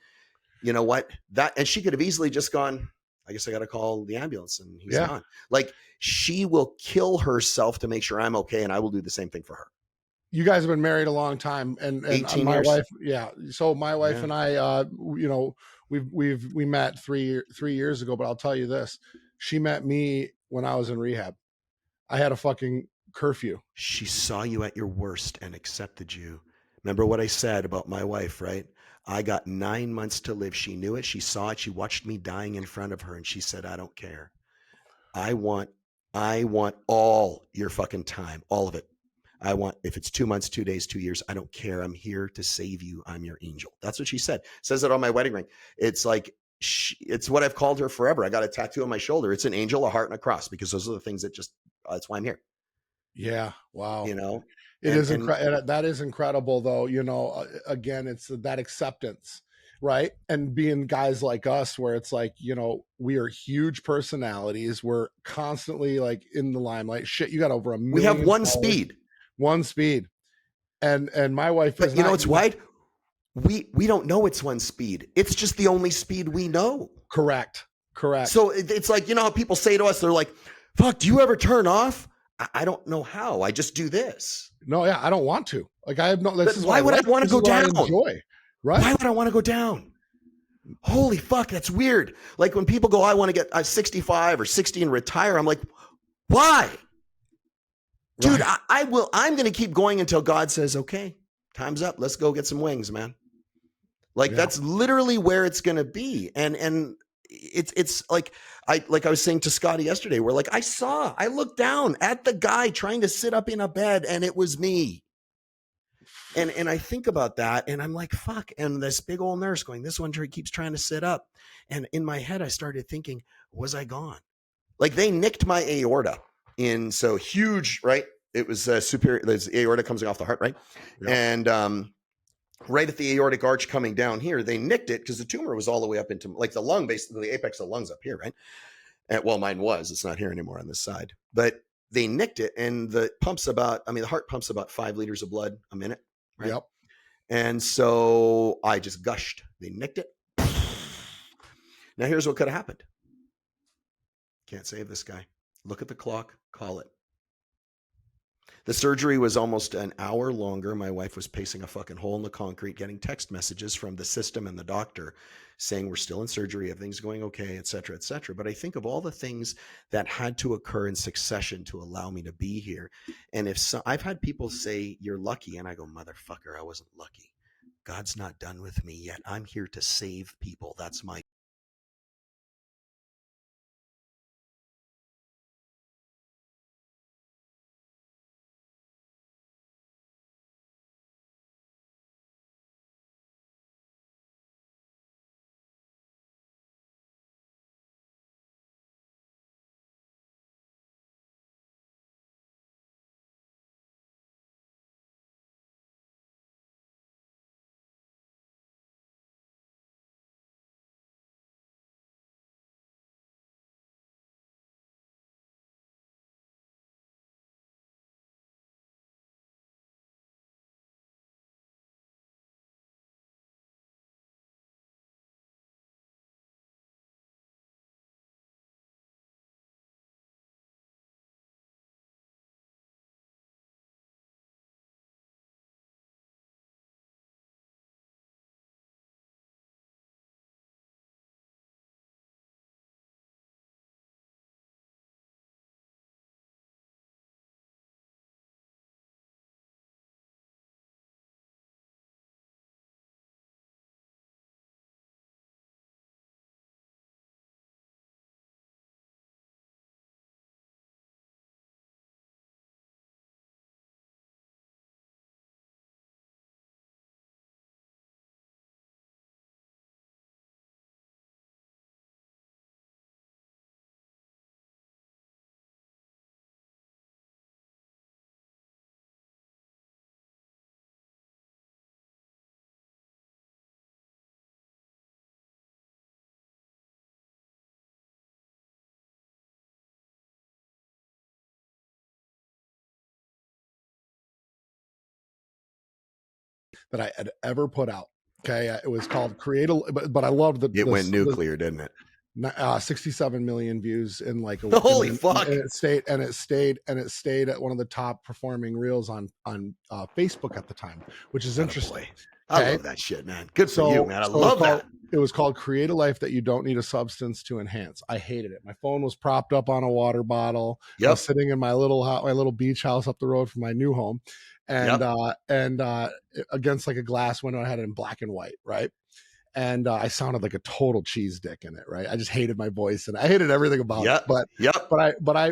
You know what? And she could have easily just gone, I guess I got to call the ambulance, and he's Yeah. gone. Like, she will kill herself to make sure I'm okay. And I will do the same thing for her. You guys have been married a long time, and 18 my years. wife, yeah. So my wife Yeah. and I, we met 3 years ago. But I'll tell you this: she met me when I was in rehab. I had a fucking curfew. She saw you at your worst and accepted you. Remember what I said about my wife, right? I got 9 months to live. She knew it. She saw it. She watched me dying in front of her, and she said, I don't care. I want all your fucking time, all of it. I want, if it's 2 months, 2 days, 2 years, I don't care. I'm here to save you. I'm your angel. That's what she said. Says it on my wedding ring. It's like, it's what I've called her forever. I got a tattoo on my shoulder. It's an angel, a heart, and a cross, because those are the things that that's why I'm here. Yeah. Wow. It is And incredible. That is incredible, though. Again, it's that acceptance, right? And being guys like us, where it's like, we are huge personalities. We're constantly like in the limelight. Shit, you got over 1 we have million one followers. speed. One speed. And my wife is But not. it's wide. We don't know it's one speed. It's just the only speed we know. Correct. So it's like, how people say to us, they're like, fuck, do you ever turn off? I don't know how. I just do this. No, yeah, I don't want to. Like, I have no. This is why would I want to go down? I enjoy. Right? Why would I want to go down? Holy fuck, that's weird. Like, when people go, I want to get 65 or 60 and retire. I'm like, why? Dude, right. I'm going to keep going until God says, okay, time's up. Let's go get some wings, man. Like, that's literally where it's going to be. And it's like I was saying to Scotty yesterday, where like I looked down at the guy trying to sit up in a bed, and it was me. And I think about that, and I'm like, fuck. And this big old nurse going, this one keeps trying to sit up. And in my head, I started thinking, was I gone? Like, they nicked my aorta so huge, right? It was superior. There's aorta comes off the heart, right? Yep. And right at the aortic arch coming down here, they nicked it because the tumor was all the way up into like the lung, basically the apex of the lungs up here, right? And, well, mine was. It's not here anymore on this side. But they nicked it, and the heart pumps about 5 liters of blood a minute, right? Yep. And so I just gushed. They nicked it. Now here's what could have happened. Can't save this guy. Look at the clock. Call it. The surgery was almost an hour longer. My wife was pacing a fucking hole in the concrete, getting text messages from the system and the doctor saying we're still in surgery, everything's going okay, et cetera, et cetera. But I think of all the things that had to occur in succession to allow me to be here. And I've had people say, you're lucky. And I go, motherfucker, I wasn't lucky. God's not done with me yet. I'm here to save people. That's my that I had ever put out. Okay, it was called Create a, but I loved It went nuclear, didn't it? 67 million views in like Holy fuck! and it stayed at one of the top performing reels on Facebook at the time, which is interesting. Boy. I Okay, love that shit, man. Good for you, man. I so love that. It was called Create a Life That You Don't Need a Substance to Enhance. I hated it. My phone was propped up on a water bottle. I was sitting in my little beach house up the road from my new home, and against like a glass window. I had it in black and white, right? And I sounded like a total cheese dick in it, right? I just hated my voice and I hated everything about it. But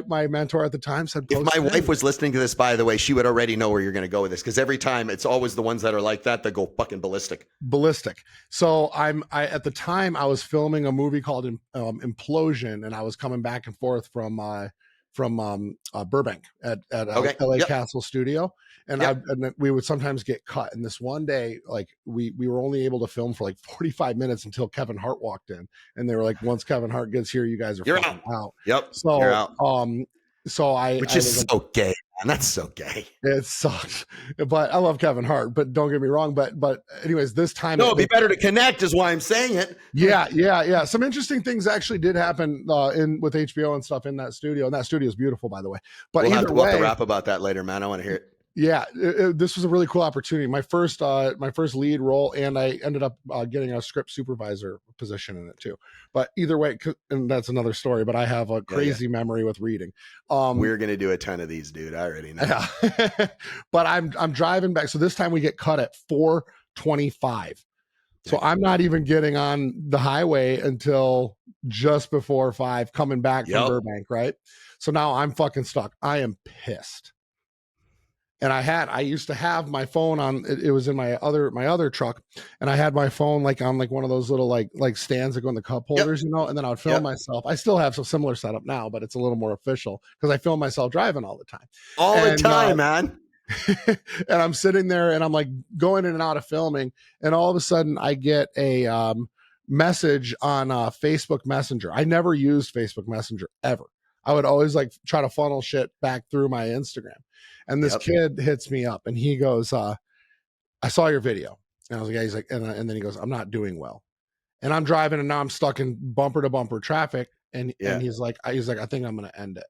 my mentor at the time said, if my wife was listening to this, by the way, she would already know where you're going to go with this, because every time it's always the ones that are like that go fucking ballistic. So at the time I was filming a movie called Implosion, and I was coming back and forth from Burbank at LA Castle Studio. And we would sometimes get cut. And this one day, like we were only able to film for like 45 minutes until Kevin Hart walked in, and they were like, once Kevin Hart gets here, you guys are out. Yep. So, you're out. Which is so gay, man. That's so gay. It sucks, but I love Kevin Hart, but don't get me wrong. But anyways, this time, it'd be better to connect is why I'm saying it. Yeah. Some interesting things actually did happen with HBO and stuff in that studio. And that studio is beautiful, by the way. But we'll have to rap about that later, man. I want to hear it. Yeah, this was a really cool opportunity. My first lead role, and I ended up getting a script supervisor position in it too. But either way, and that's another story. But I have a crazy memory with reading. We're gonna do a ton of these, dude. I already know. Yeah. But I'm driving back. So this time we get cut at 4:25. So I'm not even getting on the highway until just before 5, coming back from Burbank, right? So now I'm fucking stuck. I am pissed. And I used to have my phone on, it was in my other truck, and I had my phone like on like one of those little like stands that go in the cup holders, you know, and then I would film myself. I still have some similar setup now, but it's a little more official because I film myself driving all the time. The time, man. And I'm sitting there and I'm like going in and out of filming, and all of a sudden I get a message on Facebook Messenger. I never used Facebook Messenger ever. I would always like try to funnel shit back through my Instagram. And this kid hits me up and he goes, I saw your video. And I was like, yeah. He's like, and then he goes, I'm not doing well. And I'm driving and now I'm stuck in bumper to bumper traffic. And he's like, I think I'm going to end it.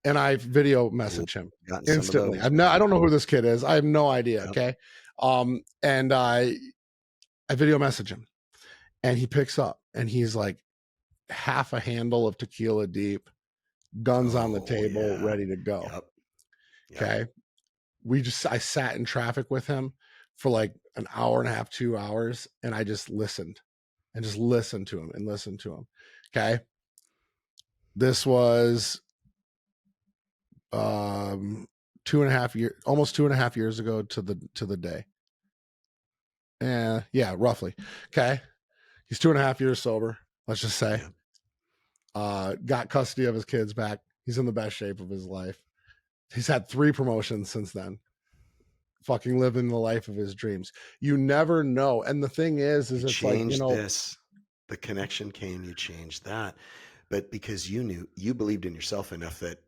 And I video message him instantly. I don't know who this kid is. I have no idea. Okay. And I video message him, and he picks up and he's like half a handle of tequila deep, guns on the table, ready to go. Okay. I sat in traffic with him for like an hour and a half, 2 hours. And I just listened to him. Okay. This was, 2.5 years, almost 2.5 years ago to the day. Yeah, roughly. Okay. He's 2.5 years sober. Let's just say, got custody of his kids back. He's in the best shape of his life. He's had 3 promotions since then. Fucking living the life of his dreams. You never know. And the thing is it's like, you know, the connection came, you changed that. But because you believed in yourself enough that,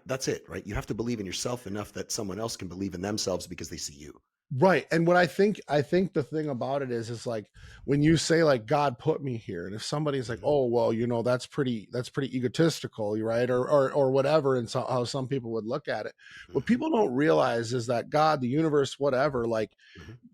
that's it, right? You have to believe in yourself enough that someone else can believe in themselves because they see you. Right. And what I think the thing about it is like when you say like God put me here, and if somebody's like, oh, well, you know, that's pretty egotistical, right? Or whatever. And so how some people would look at it. What people don't realize is that God, the universe, whatever, like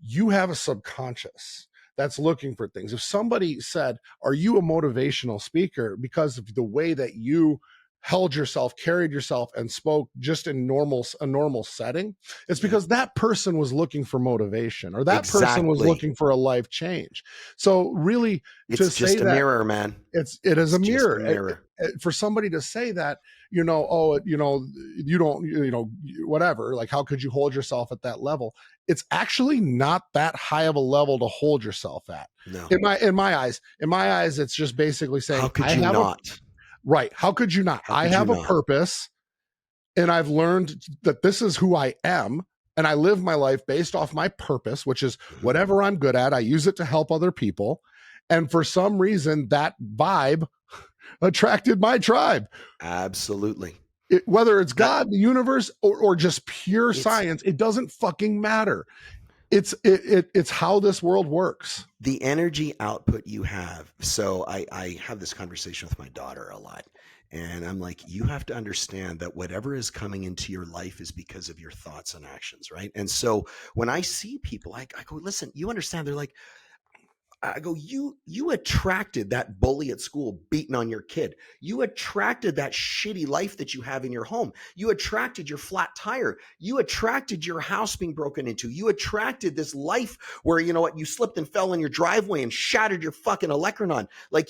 you have a subconscious that's looking for things. If somebody said, are you a motivational speaker because of the way that you held yourself, carried yourself, and spoke just in a normal setting, it's because that person was looking for motivation, or that person was looking for a life change. So really, it's just a mirror, man. It is a mirror. For somebody to say that, you know, oh, you know, you don't, you know, whatever, like, how could you hold yourself at that level? It's actually not that high of a level to hold yourself at. No. In my eyes, it's just basically saying, how could you not? Right. How could you not? I have a purpose, and I've learned that this is who I am, and I live my life based off my purpose, which is whatever I'm good at. I use it to help other people. And for some reason, that vibe attracted my tribe. Absolutely. Whether it's God, the universe, or just pure science, it doesn't fucking matter. It's how this world works. The energy output you have. So I have this conversation with my daughter a lot. And I'm like, you have to understand that whatever is coming into your life is because of your thoughts and actions, right? And so when I see people, I go, listen, you understand? They're like, I go, you attracted that bully at school beating on your kid. You attracted that shitty life that you have in your home. You attracted your flat tire. You attracted your house being broken into. You attracted this life where, you know what, you slipped and fell in your driveway and shattered your fucking Electronon. Like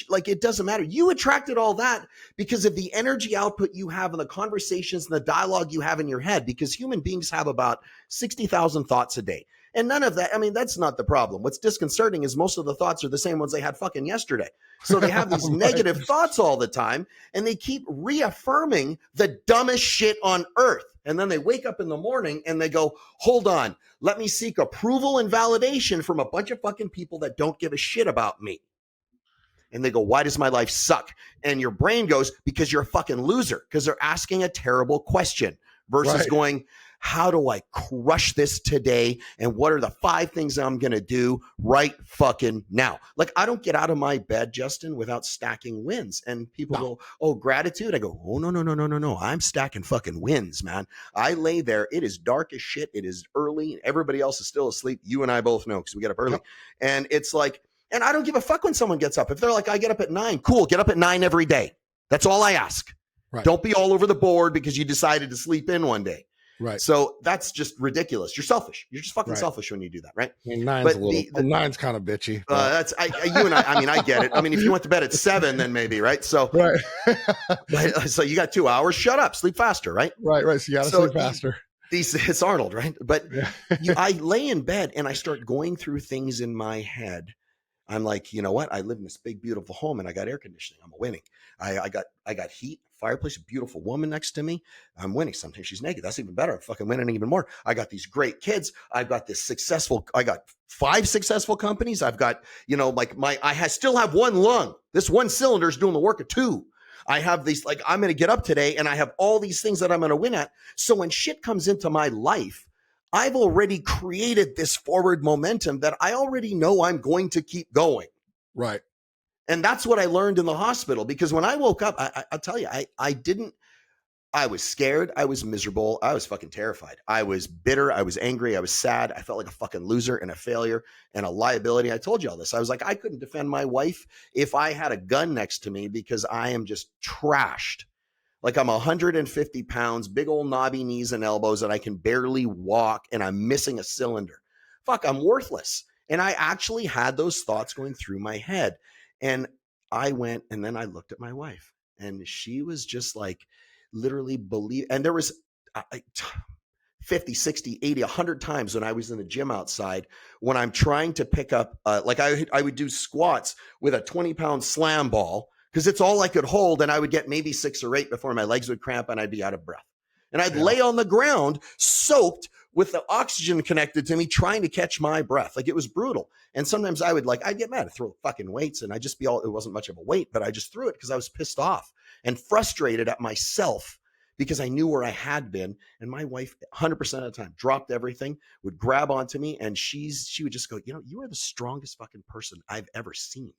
like, it doesn't matter. You attracted all that because of the energy output you have and the conversations and the dialogue you have in your head, because human beings have about 60,000 thoughts a day. And none of that, I mean, that's not the problem. What's disconcerting is most of the thoughts are the same ones they had fucking yesterday. So they have these Right. negative thoughts all the time, and they keep reaffirming the dumbest shit on earth. And then they wake up in the morning and they go, hold on, let me seek approval and validation from a bunch of fucking people that don't give a shit about me. And they go, why does my life suck? And your brain goes, because you're a fucking loser, because they're asking a terrible question versus Right. going, how do I crush this today? And what are the 5 things I'm going to do right fucking now? Like, I don't get out of my bed, Justin, without stacking wins. And people go, oh, gratitude. I go, oh, no. I'm stacking fucking wins, man. I lay there. It is dark as shit. It is early. Everybody else is still asleep. You and I both know because we get up early. Yep. And it's like, and I don't give a fuck when someone gets up. If they're like, I get up at 9, cool, get up at 9 every day. That's all I ask. Right. Don't be all over the board because you decided to sleep in one day. Right. So that's just ridiculous. You're selfish. You're just fucking selfish when you do that, right? I mean, nine's kind of bitchy. That's you and I mean, I get it. I mean, if you went to bed at 7, then maybe, right? So, right. So you got 2 hours. Shut up. Sleep faster, right? Right. So you got to sleep faster. It's Arnold, right? But I lay in bed and I start going through things in my head. I'm like, you know what? I live in this big, beautiful home and I got air conditioning. I'm winning. I got heat, fireplace, a beautiful woman next to me. I'm winning. Sometimes she's naked. That's even better. I'm fucking winning even more. I got these great kids. I've got I got 5 successful companies. I've got, still have 1 lung. This 1 cylinder is doing the work of 2. I have these, like, I'm going to get up today and I have all these things that I'm going to win at. So when shit comes into my life, I've already created this forward momentum that I already know I'm going to keep going. Right. And that's what I learned in the hospital, because when I woke up, I'll tell you, I was scared. I was miserable. I was fucking terrified. I was bitter. I was angry. I was sad. I felt like a fucking loser and a failure and a liability. I told you all this. I was like, I couldn't defend my wife if I had a gun next to me because I am just trashed. Like, I'm 150 pounds, big old knobby knees and elbows, and I can barely walk, and I'm missing a cylinder. Fuck, I'm worthless. And I actually had those thoughts going through my head. And I went, and then I looked at my wife, and she was just like, literally and there was 50, 60, 80, 100 times when I was in the gym outside, when I'm trying to pick up, I would do squats with a 20-pound slam ball, because it's all I could hold, and I would get maybe 6 or 8 before my legs would cramp and I'd be out of breath. And I'd lay on the ground soaked with the oxygen connected to me, trying to catch my breath. Like, it was brutal. And sometimes I'd get mad, I'd throw fucking weights, and I'd just it wasn't much of a weight, but I just threw it because I was pissed off and frustrated at myself because I knew where I had been. And my wife, 100% of the time, dropped everything, would grab onto me, and she would just go, you are the strongest fucking person I've ever seen.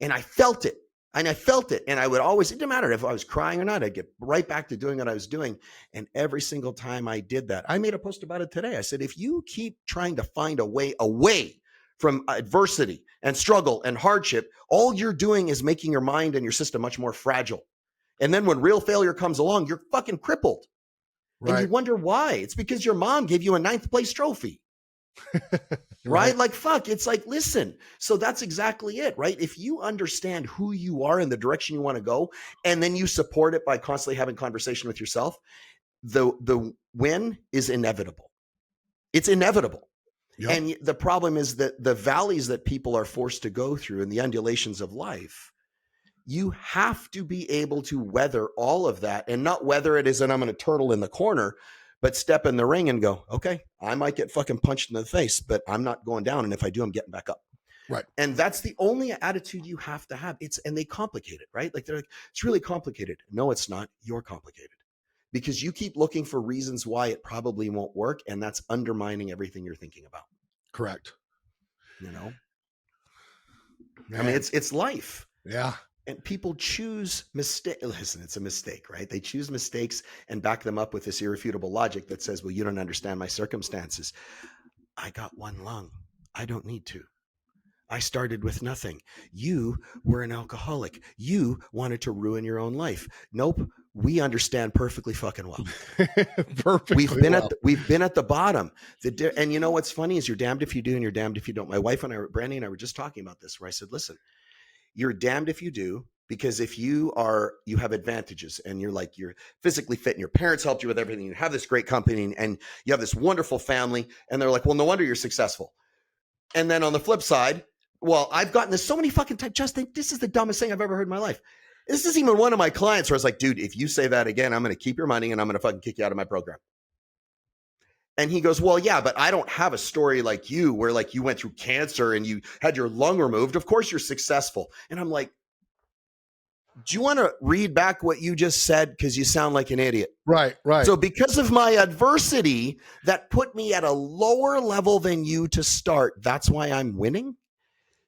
And I felt it. And I would always, it didn't matter if I was crying or not, I'd get right back to doing what I was doing. And every single time I did that, I made a post about it today. I said, if you keep trying to find a way away from adversity and struggle and hardship, all you're doing is making your mind and your system much more fragile. And then when real failure comes along, you're fucking crippled. Right. And you wonder why. It's because your mom gave you a 9th place trophy. Right? Like, fuck, it's like, listen. So that's exactly it, right? If you understand who you are and the direction you want to go, and then you support it by constantly having conversation with yourself, the win is inevitable. It's inevitable. Yep. And the problem is that the valleys that people are forced to go through and the undulations of life, you have to be able to weather all of that, and not weather it as in I'm going to turtle in the corner, but step in the ring and go, okay, I might get fucking punched in the face, but I'm not going down. And if I do, I'm getting back up. Right. And that's the only attitude you have to have. And they complicate it, right? Like, they're like, it's really complicated. No, it's not. You're complicated, because you keep looking for reasons why it probably won't work. And that's undermining everything you're thinking about. Correct. You know, Man. I mean, it's life. Yeah. And people choose mistake. Listen, it's a mistake, right? They choose mistakes and back them up with this irrefutable logic that says, well, you don't understand my circumstances. I got one lung. I don't need to. I started with nothing. You were an alcoholic. You wanted to ruin your own life. Nope. We understand perfectly fucking well. Perfectly we've been at the bottom. And you know what's funny is you're damned if you do and you're damned if you don't. My wife and I, Brandy and I were just talking about this, where I said, listen, you're damned if you do, because if you have advantages and you're physically fit and your parents helped you with everything, you have this great company and you have this wonderful family, and they're like, well, no wonder you're successful. And then on the flip side, well, I've gotten this so many fucking times. Justin, this is the dumbest thing I've ever heard in my life. This is even one of my clients where I was like, dude, if you say that again, I'm going to keep your money and I'm going to fucking kick you out of my program. And he goes, well, yeah, but I don't have a story like you where like you went through cancer and you had your lung removed. Of course you're successful. And I'm like, do you want to read back what you just said? Because you sound like an idiot. Right. So because of my adversity that put me at a lower level than you to start, that's why I'm winning.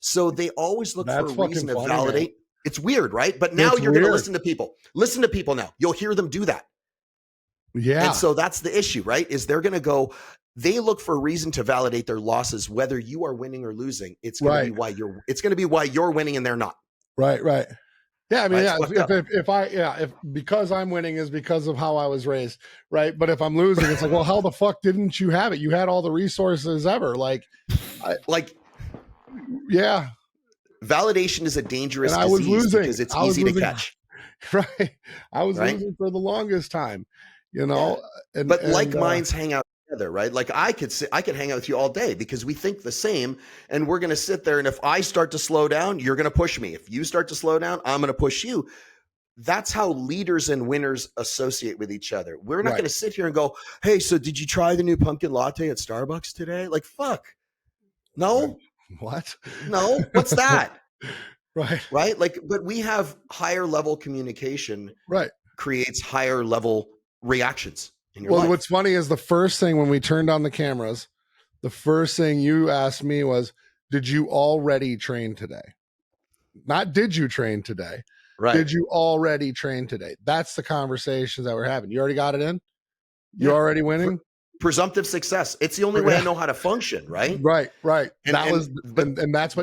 So they always look for a reason to validate. Man. It's weird, right? But now you're going to listen to people. Listen to people now. You'll hear them do that. Yeah. And so that's the issue, right? Is they're going to go, they look for a reason to validate their losses, whether you are winning or losing. It's going to be why you're winning and they're not. Right. Yeah, I mean, if because I'm winning is because of how I was raised, right? But if I'm losing, it's like, well, how the fuck didn't you have it? You had all the resources ever. Yeah. Validation is a dangerous disease. I was losing because it's easy to catch. Right. I was losing for the longest time, you know. Yeah. But like minds hang out together, right? Like I could hang out with you all day because we think the same, and we're going to sit there. And if I start to slow down, you're going to push me. If you start to slow down, I'm going to push you. That's how leaders and winners associate with each other. We're not going to sit here and go, hey, so did you try the new pumpkin latte at Starbucks today? Like, fuck. No. What? No. What's that? Right. Like, but we have higher level communication. Right. Creates higher level reactions in your life. What's funny is the first thing when we turned on the cameras, the first thing you asked me was, did you already train today? Not did you train today? Right. Did you already train today? That's the conversations that we're having. You already got it in? You already winning? Presumptive success. It's the only way I know how to function, right? Right. And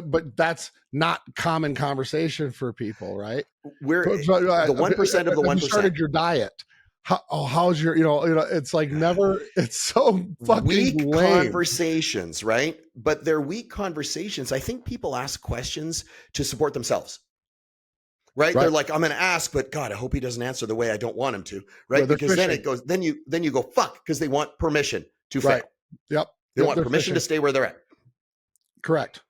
but that's not common conversation for people, right? We're the 1% of the 1%. You started your diet. How's your, it's like never, it's so fucking weak lame. Conversations, right? But they're weak conversations. I think people ask questions to support themselves. Right? They're like, I'm going to ask, but God, I hope he doesn't answer the way I don't want him to. Right? Because then it goes, then you go, fuck, because they want permission to fail. Yep. They want permission to stay where they're at. Correct.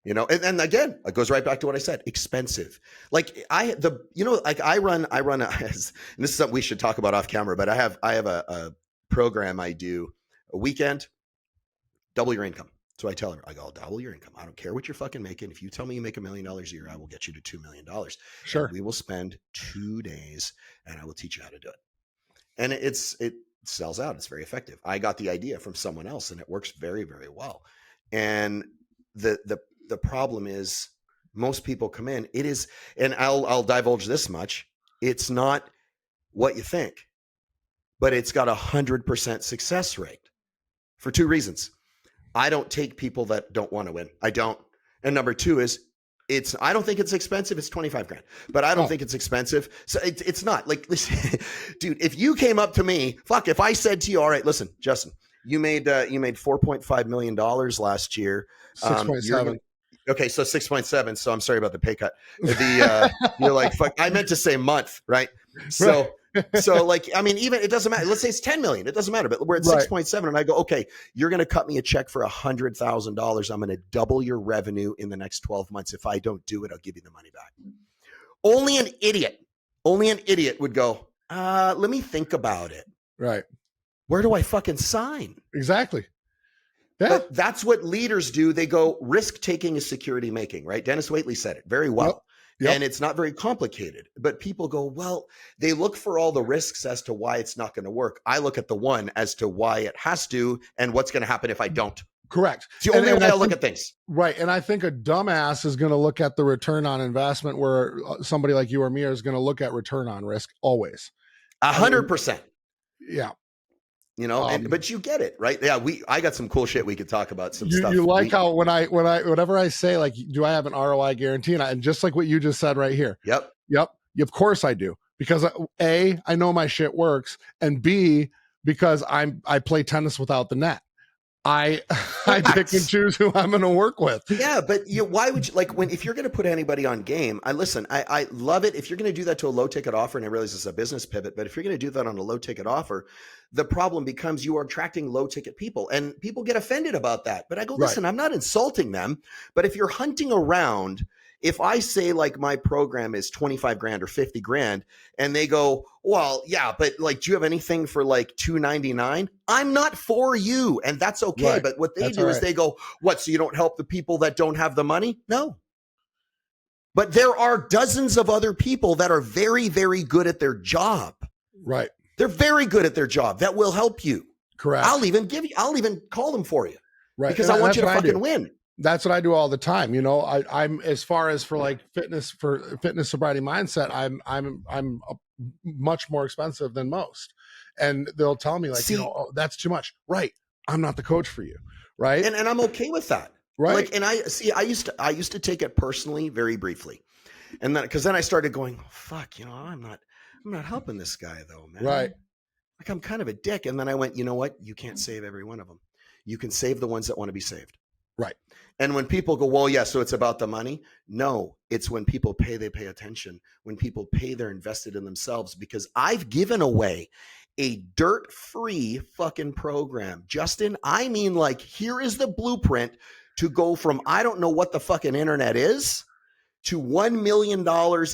And again, it goes right back to what I said, expensive. Like I run, and this is something we should talk about off camera, but I have a program I do a weekend, double your income. So I tell her, I go, I'll double your income. I don't care what you're fucking making. If you tell me you make $1 million a year, I will get you to $2 million. Sure. And we will spend 2 days and I will teach you how to do it. And it sells out. It's very effective. I got the idea from someone else and it works very, very well. And the problem is most people come in, it is, and I'll divulge this much. It's not what you think, but it's got 100% success rate for 2 reasons. I don't take people that don't want to win. I don't. And number 2 is I don't think it's expensive. It's 25 grand, but I don't think it's expensive. So it's not like, listen, dude, if you came up to me, if I said to you, all right, listen, Justin, you made $4.5 million last year. 6.7. Okay. So 6.7. So I'm sorry about the pay cut. You're like, fuck, I meant to say month. Right. So, So like, I mean, even it doesn't matter. Let's say it's 10 million. It doesn't matter, but we're at 6.7 and I go, okay, you're going to cut me a check for $100,000. I'm going to double your revenue in the next 12 months. If I don't do it, I'll give you the money back. Only an idiot would go, let me think about it. Right. Where do I fucking sign? Exactly. Yeah. But that's what leaders do. They go, risk taking is security making, right? Dennis Waitley said it very well. Yep. And it's not very complicated, but people go, well, they look for all the risks as to why it's not going to work. I look at the one as to why it has to and what's going to happen if I don't. Correct. It's the only way I look at things. Right. And I think a dumbass is going to look at the return on investment, where somebody like you or me is going to look at return on risk always. 100%. Yeah. You know, but you get it, right? Yeah, I got some cool shit we could talk about. Some stuff. You like how whenever I say, like, do I have an ROI guarantee? And just like what you just said right here. Yep. Of course I do, because A, I know my shit works, and B, because I play tennis without the net. I pick and choose who I'm going to work with. Yeah, but why would you, like, if you're going to put anybody on game? I love it if you're going to do that to a low ticket offer, and I realize it's a business pivot, but if you're going to do that on a low ticket offer, the problem becomes you are attracting low ticket people, and people get offended about that. But I go, listen, I'm not insulting them, but if you're hunting around, if I say like my program is 25 grand or 50 grand, and they go, well, yeah, but like, do you have anything for like $299? I'm not for you. And that's okay. Right. But what they do is they go, what? So you don't help the people that don't have the money? No. But there are dozens of other people that are very, very good at their job. Right. They're very good at their job that will help you. Correct. I'll even call them for you. Right. Because I want you to fucking win. That's what I do all the time. You know, I'm as far as for like fitness sobriety mindset, I'm much more expensive than most. And they'll tell me like, oh, that's too much. Right. I'm not the coach for you. Right. And I'm okay with that. Right. Like, and I used to take it personally very briefly. And then, cause then I started going, oh, fuck, I'm not helping this guy though, man. Right. Like, I'm kind of a dick. And then I went, you know what? You can't save every one of them. You can save the ones that want to be saved. Right. And when people go, well, yeah, so it's about the money. No, it's when people pay, they pay attention. When people pay, they're invested in themselves, because I've given away a dirt-free fucking program. Justin, I mean, like, here is the blueprint to go from, I don't know what the fucking internet is, to $1 million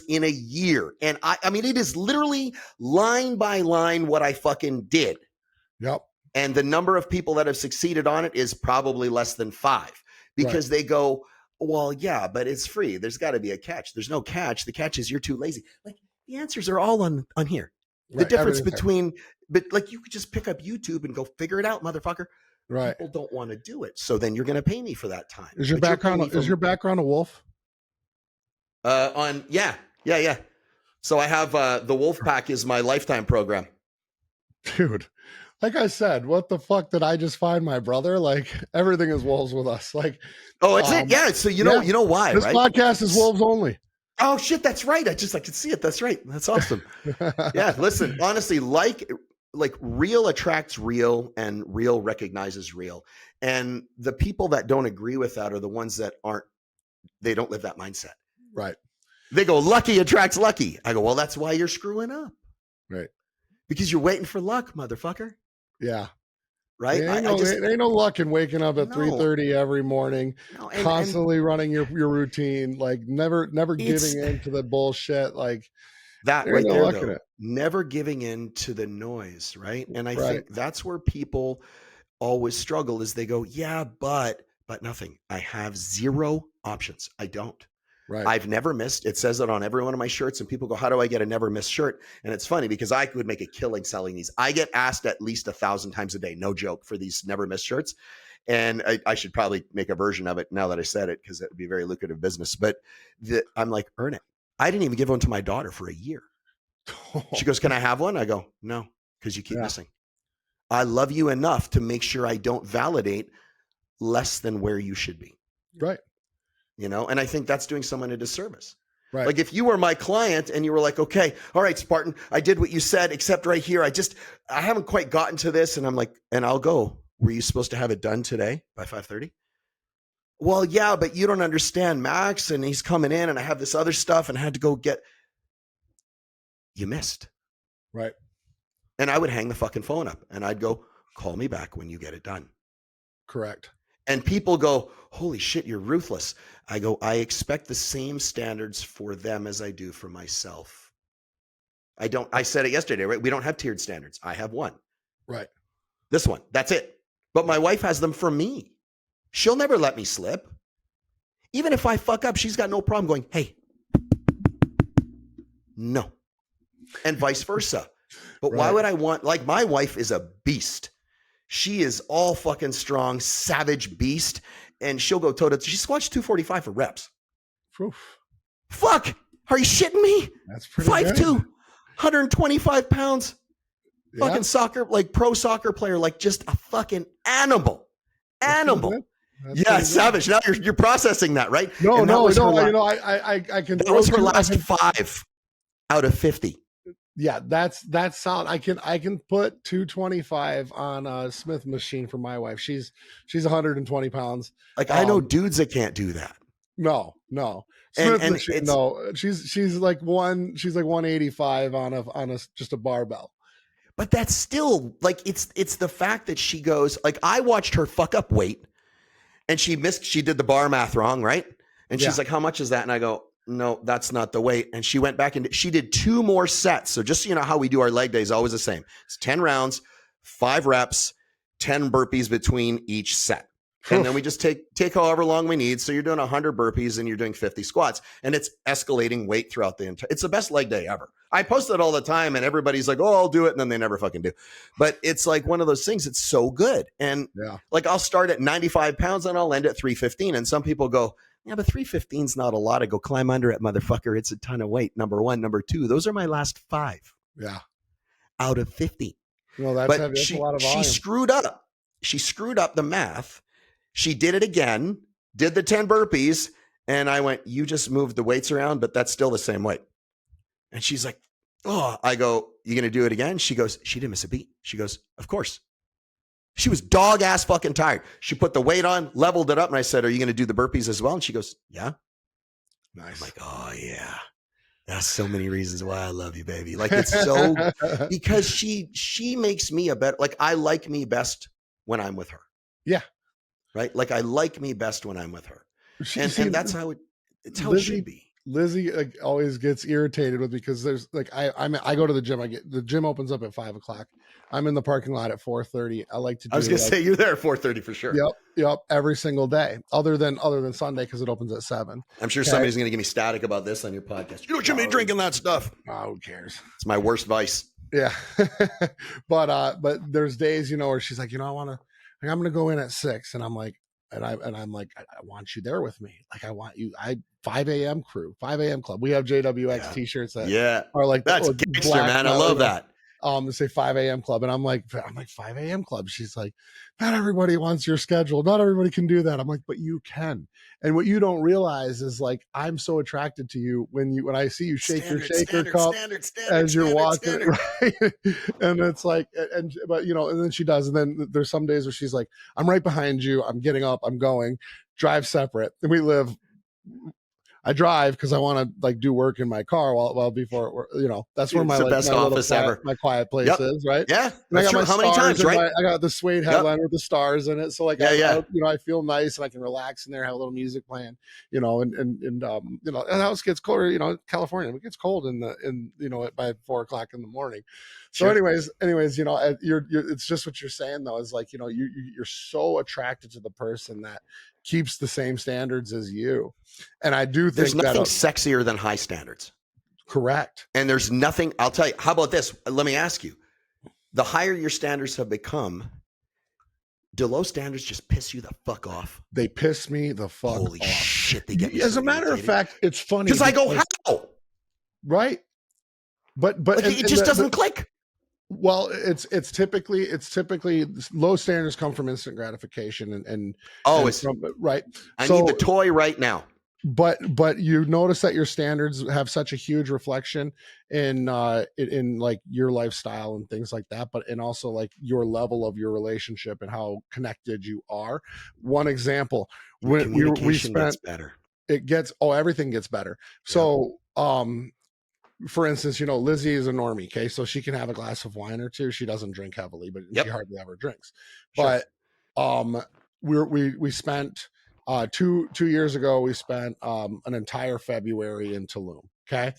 in a year. And I mean, it is literally line by line what I fucking did. Yep. And the number of people that have succeeded on it is probably less than 5, because they go, well, yeah, but it's free. There's got to be a catch. There's no catch. The catch is you're too lazy. Like, the answers are all on here. The difference between, but like, you could just pick up YouTube and go figure it out, motherfucker. Right. People don't want to do it. So then you're going to pay me for that time. Is your background a wolf? Yeah. So I have, the Wolf Pack is my lifetime program. Dude. Like I said, what the fuck did I just find my brother? Like, everything is wolves with us. Like, oh, it's it. Yeah. So you know why, this right? podcast is wolves only. Oh shit. That's right. I could see it. That's right. That's awesome. Yeah. Listen, honestly, like real attracts real, and real recognizes real. And the people that don't agree with that are the ones that they don't live that mindset. Right. They go, lucky attracts lucky. I go, well, that's why you're screwing up. Right. Because you're waiting for luck, motherfucker. Yeah. Right. It ain't no luck in waking up at 3:30 every morning, constantly running your routine, like never giving in to the bullshit. Like that right there, though, never giving in to the noise. Right. And I think that's where people always struggle, is they go, yeah, but nothing. I have zero options. I don't. Right. I've never missed. It says it on every one of my shirts, and people go, how do I get a never miss shirt? And it's funny because I could make a killing selling these. I get asked at least 1,000 times a day, no joke, for these never miss shirts. And I should probably make a version of it now that I said it, because it would be very lucrative business. But I'm like, earn it. I didn't even give one to my daughter for a year. She goes, can I have one? I go, no, because you keep missing. I love you enough to make sure I don't validate less than where you should be. Right. And I think that's doing someone a disservice. Right. Like, if you were my client and you were like, okay, all right, Spartan, I did what you said, except right here, I haven't quite gotten to this. And I'm like, and I'll go, were you supposed to have it done today by 5:30? Well, yeah, but you don't understand, Max, and he's coming in, and I have this other stuff, and I had to go you missed. Right. And I would hang the fucking phone up, and I'd go, call me back when you get it done. Correct. And people go, holy shit, you're ruthless. I go, I expect the same standards for them as I do for myself. I said it yesterday, right? We don't have tiered standards. I have one. Right. This one, that's it. But my wife has them for me. She'll never let me slip. Even if I fuck up, she's got no problem going, hey, No. And vice versa. But why Right. would I want, like, my wife is a beast. She is all fucking strong, savage beast. And she'll go toe to, she squats 245 for reps. Oof. Fuck. Are you shitting me? That's pretty 5'2", good. 125 pounds. Yeah. Fucking soccer, like pro soccer player, like just a fucking animal. Animal. Yeah, savage. Now you're processing that, right? No, and that no, was no. her, I can. that was her last 5 out of 50. Yeah, that's solid. I can put 225 on a Smith machine for my wife. She's 120 pounds. Like, I know dudes that can't do that. No. And Smith machine, no. She's like 185 on a just a barbell. But that's still like, it's the fact that she goes, like, I watched her fuck up weight and she did the bar math wrong, right? And she's like, how much is that? And I go, no, that's not the weight. And she went back and she did 2 more sets. So just so you know how we do our leg days, always the same. It's 10 rounds, 5 reps, 10 burpees between each set. And then we just take however long we need. So you're doing 100 burpees and you're doing 50 squats, and it's escalating weight throughout the entire. It's the best leg day ever. I post it all the time, and everybody's like, "Oh, I'll do it," and then they never fucking do. But it's like one of those things. It's so good, and like I'll start at 95 pounds and I'll end at 315. And some people go, "Yeah, but 315 is not a lot." I go, "Climb under it, motherfucker. It's a ton of weight." Number one, number two. Those are my last 5. Yeah, out of 50. No, that's heavy. That's a lot of volume. She screwed up. She screwed up the math. She did it again, did the 10 burpees, and I went, "You just moved the weights around, but that's still the same weight." And she's like, "Oh," I go, "You going to do it again?" She goes, she didn't miss a beat. She goes, "Of course." She was dog ass fucking tired. She put the weight on, leveled it up, and I said, "Are you going to do the burpees as well?" And she goes, "Yeah." Nice. I'm like, "Oh yeah. That's so many reasons why I love you, baby." Like, it's so, because she makes me a better, like, I like me best when I'm with her. Yeah. Right. Like, I like me best when I'm with her. And that's how it's how it should be. Lizzie always gets irritated with me because there's like, I go to the gym. The gym opens up at 5:00. I'm in the parking lot at 4:30. I like to do, I was going to say, you're there at 4:30 for sure. Yep. Every single day, other than Sunday, because it opens at 7. I'm sure somebody's going to give me static about this on your podcast. You shouldn't be drinking that stuff. Oh, who cares? It's my worst vice. Yeah. but there's days, where she's like, I'm going to go in at 6. And I'm like, I'm like, I want you there with me. Like, I want you, 5 a.m. crew, 5 a.m. club. We have JWX t-shirts that are like, that's gangster, man. I love that. Say 5 a.m. club. And I'm like 5 a.m. club. She's like, not everybody wants your schedule. Not everybody can do that. I'm like, but you can. And what you don't realize is, like, I'm so attracted to you when I see you shake your shaker cup as you're walking. Right? And it's like, and then she does. And then there's some days where she's like, I'm right behind you. I'm getting up. I'm going. Drive separate. And I drive because I want to, like, do work in my car while before, that's where my best office ever. My quiet place is, right? Yeah. And I got my how many times, right? I got the suede headline with the stars in it. So, like, I feel nice and I can relax in there, have a little music playing, and the house gets colder, California, it gets cold by 4:00 in the morning. So anyways, you're it's just what you're saying though, is like, you're so attracted to the person that keeps the same standards as you. And I do think there's nothing sexier than high standards. Correct. And there's nothing, I'll tell you, how about this? Let me ask you, the higher your standards have become, do low standards just piss you the fuck off? They piss me the fuck off. Holy shit, they get me. As a matter of fact, it's funny. Because I go, how? Right. But like, it just doesn't click. Well, it's typically low standards come from instant gratification and right. I need the toy right now. But you notice that your standards have such a huge reflection in like your lifestyle and things like that, and also like your level of your relationship and how connected you are. One example, when we spent, gets better. Everything gets better. So for instance, Lizzie is a normie, okay? So she can have a glass of wine or two. She doesn't drink heavily, but she hardly ever drinks. Sure. But we spent 2 years ago, we spent an entire February in Tulum, okay?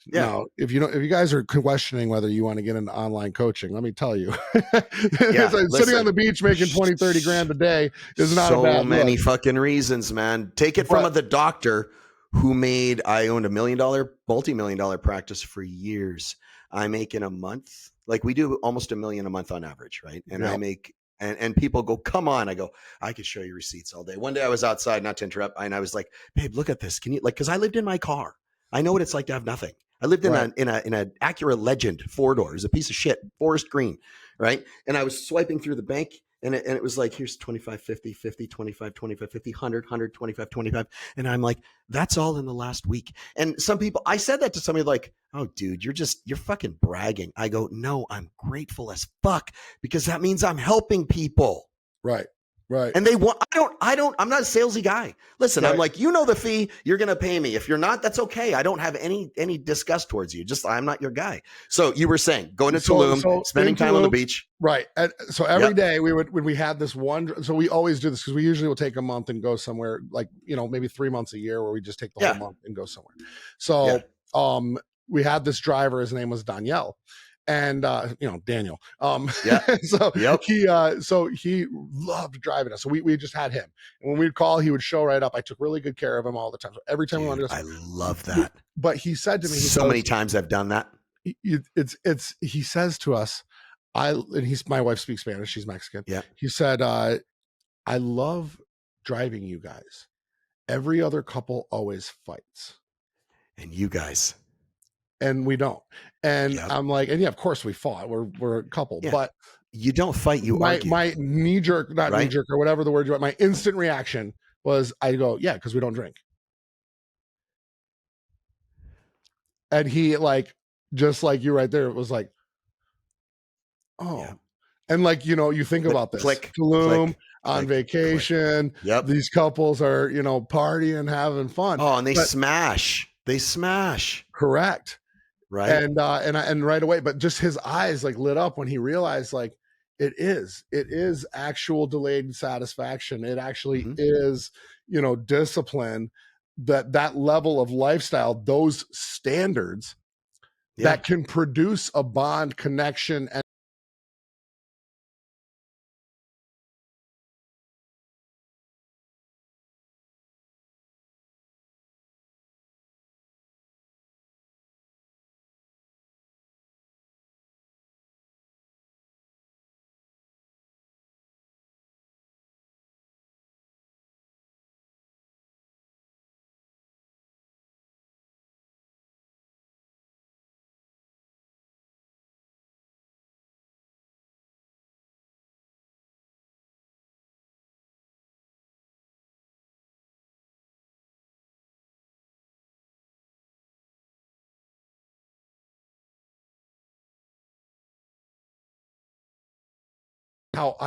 Yeah. Now, if you guys are questioning whether you want to get into online coaching, let me tell you, sitting on the beach making 20-30 grand a day is not a bad many fucking reasons, man. Take it from the doctor I owned $1 million, multi-million dollar practice for years. I make in a month, like we do almost $1 million a month on average, right? And I Yep. make, and people go, come on. I go, I could show you receipts all day. One day I was outside, not to interrupt, and I was like, babe, look at this. Can you, like, because I lived in my car. I know what it's like to have nothing. I lived in Right. a Acura Legend 4-door. It was a piece of shit, forest green, right? And I was swiping through the bank, and it was like, here's 25, 50, 50, 25, 25, 50, 100, 100, 25, 25. And I'm like, that's all in the last week. And some people, I said that to somebody like, oh, dude, you're fucking bragging. I go, no, I'm grateful as fuck because that means I'm helping people. Right. Right. And they want, I'm not a salesy guy. Listen, Right. I'm like, you know the fee, you're going to pay me. If you're not, that's okay. I don't have any disgust towards you. Just, I'm not your guy. So you were saying going to Tulum, spending time on the beach. Right. And so every day when we had this one, so we always do this because we usually will take a month and go somewhere like, maybe 3 months a year where we just take the whole month and go somewhere. So, we had this driver, his name was Danielle. And Daniel. So he loved driving us. So we just had him. And when we'd call, he would show right up. I took really good care of him all the time. So every time we wanted to, I love that. But he said to me, many times I've done that. He says to us, my wife speaks Spanish. She's Mexican. Yeah. He said, I love driving you guys. Every other couple always fights. And you guys. And we don't. And I'm like, and yeah, of course we fought. We're a couple, but you don't fight. You argue. My knee jerk, knee jerk or whatever the word you want. My instant reaction was, I go, yeah, because we don't drink. And he just like you right there, it was like, oh, and you think about this, Tulum on vacation. Yep. These couples are, partying, having fun. Oh, and they smash. Correct. Right. And right away, but just his eyes lit up when he realized it is actual delayed satisfaction. It actually is, discipline, that level of lifestyle, those standards that can produce a bond, connection, and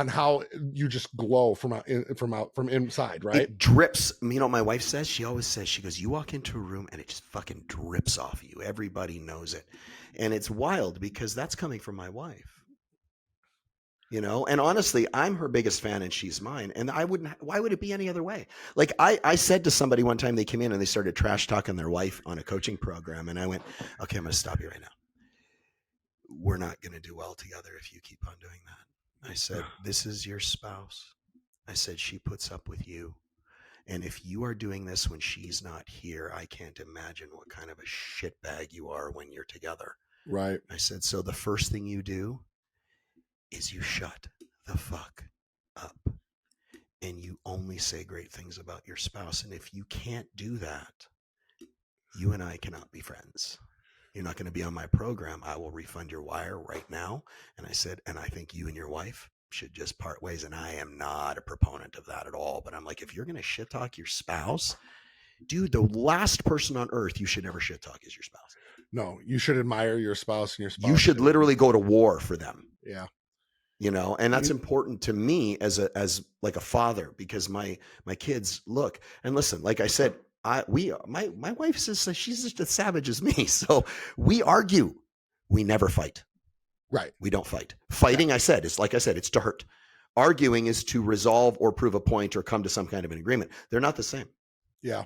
how you just glow from inside, right? It drips. My wife says, she always says, she goes, you walk into a room and it just fucking drips off you. Everybody knows it. And it's wild because that's coming from my wife. And honestly, I'm her biggest fan and she's mine. And why would it be any other way? Like I said to somebody one time, they came in and they started trash talking their wife on a coaching program. And I went, okay, I'm going to stop you right now. We're not going to do well together if you keep on doing that. I said, this is your spouse. I said, she puts up with you. And if you are doing this when she's not here, I can't imagine what kind of a shitbag you are when you're together. Right. I said, so the first thing you do is you shut the fuck up and you only say great things about your spouse. And if you can't do that, you and I cannot be friends. You're not going to be on my program. I will refund your wire right now. And I said, and I think you and your wife should just part ways. And I am not a proponent of that at all. But I'm like, if you're going to shit talk your spouse, dude, the last person on earth you should never shit talk is your spouse. No, you should admire your spouse and your spouse. You should literally go to war for them. Yeah. And that's important to me as like a father, because my kids look and listen, like I said, my wife says she's just as savage as me. So we argue. We never fight. Right. We don't fight. Fighting, I said, is like I said, it's to hurt. Arguing is to resolve or prove a point or come to some kind of an agreement. They're not the same. Yeah.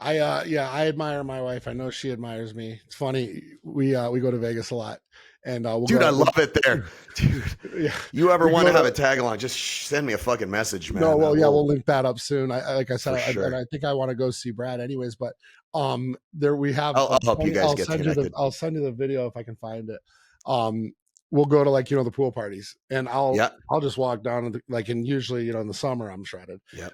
I admire my wife. I know she admires me. It's funny. We go to Vegas a lot. and we'll Dude, go. I love it there. Dude, Yeah, you ever we want go to have a tag along, just send me a fucking message, man. No, well, yeah, we'll link that up soon. Like I For said, and sure. I think I want to go see Brad anyways. But there we have. I'll help you guys get connected. I'll send you the video if I can find it. We'll go to like the pool parties, and Yeah. I'll just walk down to like, and usually in the summer I'm shredded. Yep.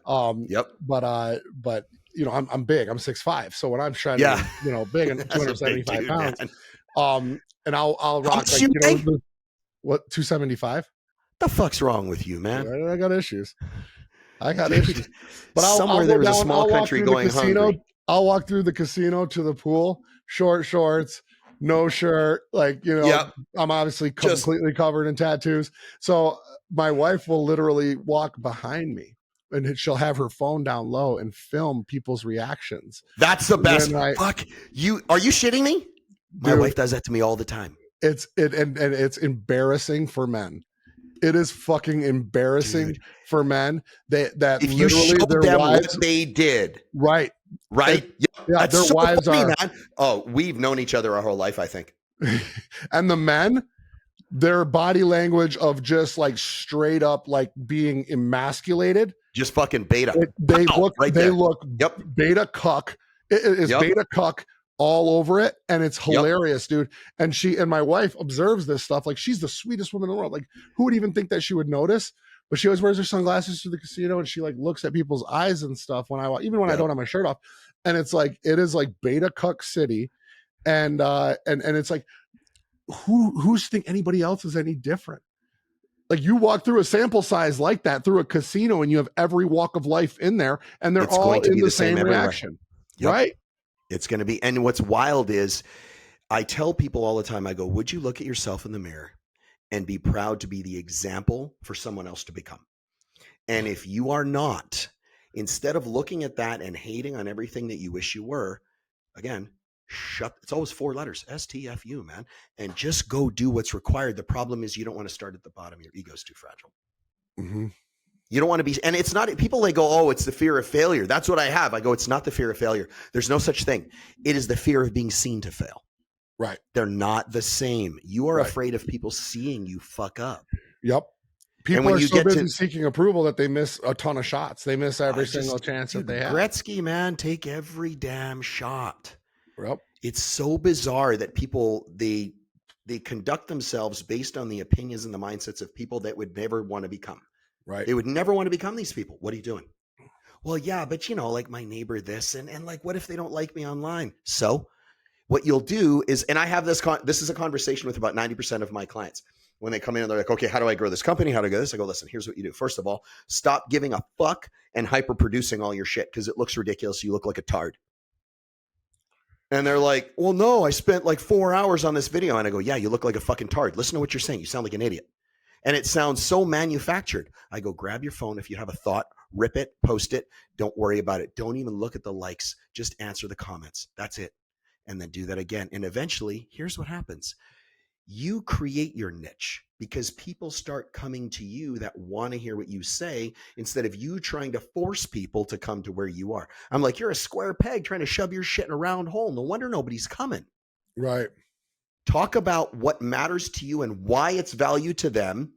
But I'm big. I'm 6'5", so when I'm shredded, Yeah. big and That's a 275 big dude, pounds. Man. And I'll rock much like you weigh? what 275. The fuck's wrong with you, man? I got issues. Dude, But somewhere I'll go there was a down. small I'll walk country through the going casino. hungry. I'll walk through the casino to the pool, short shorts, no shirt. Like, Yep. I'm obviously Just completely covered in tattoos. So my wife will literally walk behind me, and she'll have her phone down low and film people's reactions. that's the best. When Fuck you. Are you shitting me? My dude, wife does that to me all the time. and it's embarrassing for men. It is fucking embarrassing Dude, for men that if you literally showed their them wives, what they did, right? right? And, Yep. yeah, That's their so wives funny, are, man. Oh, we've known each other our whole life, I think. and the men, their body language of just like straight up like being emasculated. Just fucking beta. They Pow! look, Right they there. look Yep. beta cuck. It is Yep. beta cuck all over it, and it's Yep. hilarious, dude. And my wife observes this stuff. Like, she's the sweetest woman in the world. Like, who would even think that she would notice? But she always wears her sunglasses to the casino, and she like looks at people's eyes and stuff when I even when I Yep. don't have my shirt off. And it is like beta cuck city, and it's like, who's think anybody else is any different? Like, you walk through a sample size like that through a casino, and you have every walk of life in there, and they're It's all going to in be the the same same everywhere. reaction, Yep. right? It's going to be. And what's wild is I tell people all the time, I go, would you look at yourself in the mirror and be proud to be the example for someone else to become? And if you are not, instead of looking at that and hating on everything that you wish you were, again, it's always 4 letters, STFU, man, and just go do what's required. The problem is you don't want to start at the bottom. Your ego's too fragile. Mm-hmm. You don't want to be, and it's not, people, they go, oh, it's the fear of failure. That's what I have. I go, it's not the fear of failure. There's no such thing. It is the fear of being seen to fail. Right. They're not the same. You are Right. afraid of people seeing you fuck up. Yep. People when are you so get busy to- seeking approval that they miss a ton of shots. They miss every single chance that they have. Gretzky, man, take every damn shot. Yep. It's so bizarre that people, they conduct themselves based on the opinions and the mindsets of people that would never want to become. Right. They would never want to become these people. What are you doing? Well, yeah, but like my neighbor this, and like, what if they don't like me online? So what you'll do is, and I have this is a conversation with about 90% of my clients. When they come in and they're like, okay, how do I grow this company? How do I go this? I go, listen, here's what you do. First of all, stop giving a fuck and hyper producing all your shit, because it looks ridiculous. You look like a tard. And they're like, well, no, I spent like 4 hours on this video. And I go, yeah, you look like a fucking tard. Listen to what you're saying. You sound like an idiot. And it sounds so manufactured. I go, grab your phone. If you have a thought, rip it, post it. Don't worry about it. Don't even look at the likes. Just answer the comments. That's it. And then do that again. And eventually, here's what happens. You create your niche, because people start coming to you that want to hear what you say, instead of you trying to force people to come to where you are. I'm like, you're a square peg trying to shove your shit in a round hole. No wonder nobody's coming. Right. Talk about what matters to you and why it's value to them.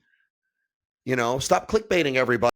Stop clickbaiting everybody.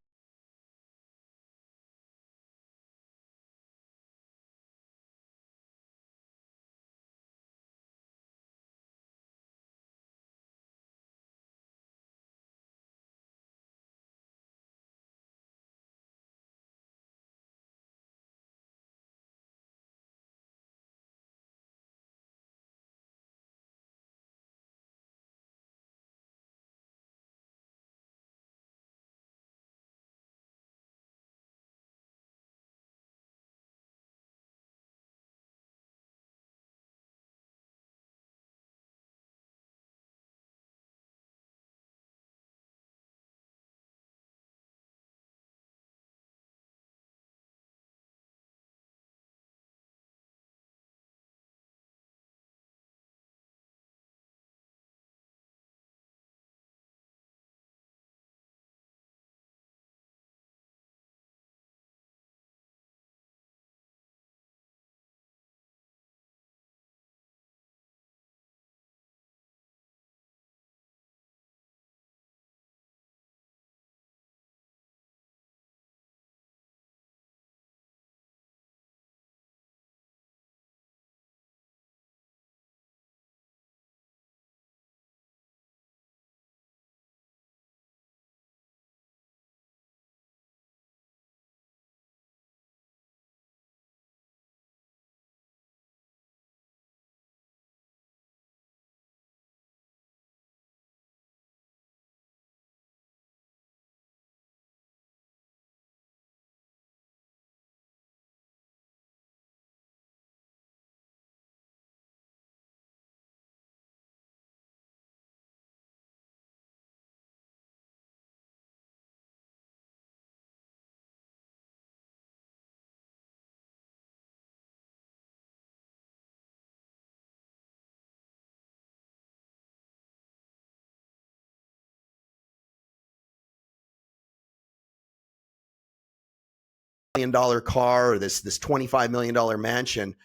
$1 million car or this $25 million mansion,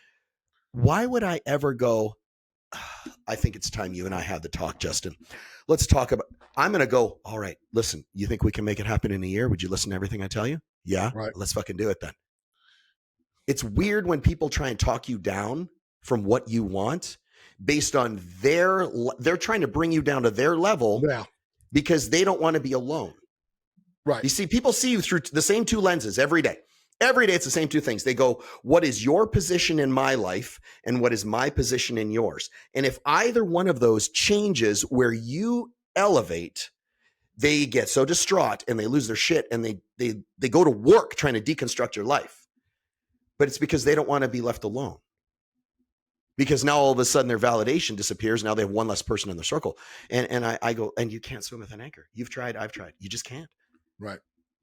why would I ever go, I think it's time you and I have the talk, Justin. Let's talk about, I'm going to go, all right, listen, you think we can make it happen in a year? Would you listen to everything I tell you? Yeah. Right. Let's fucking do it then. It's weird when people try and talk you down from what you want based on they're trying to bring you down to their level because they don't want to be alone. Right. You see, people see you through the same two lenses every day. Every day, it's the same two things. They go, what is your position in my life and what is my position in yours? And if either one of those changes where you elevate, they get so distraught and they lose their shit and they go to work trying to deconstruct your life. But it's because they don't want to be left alone. Because now all of a sudden their validation disappears. Now they have one less person in their circle. And I go, and you can't swim with an anchor. You've tried, I've tried. You just can't. Right.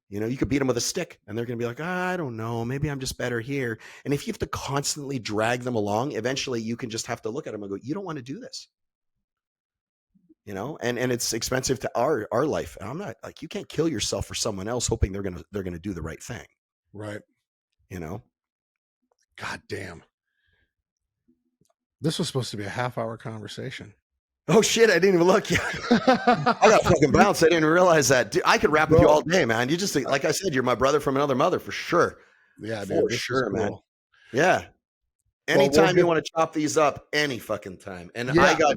You know, you could beat them with a stick and they're going to be like, I don't know, maybe I'm just better here. And if you have to constantly drag them along, eventually you can just have to look at them and go, you don't want to do this. You know, and it's expensive to our life. And I'm not like, you can't kill yourself for someone else hoping they're going to do the right thing. Right. You know, God damn. This was supposed to be a half-hour conversation. Oh shit! I didn't even look. I got fucking bounced. I didn't realize that. Dude, I could rap with you all day, man. You just, like I said, you're my brother from another mother for sure. Yeah, for dude, sure, cool. man. Yeah. Anytime you want to chop these up, any fucking time. And I got,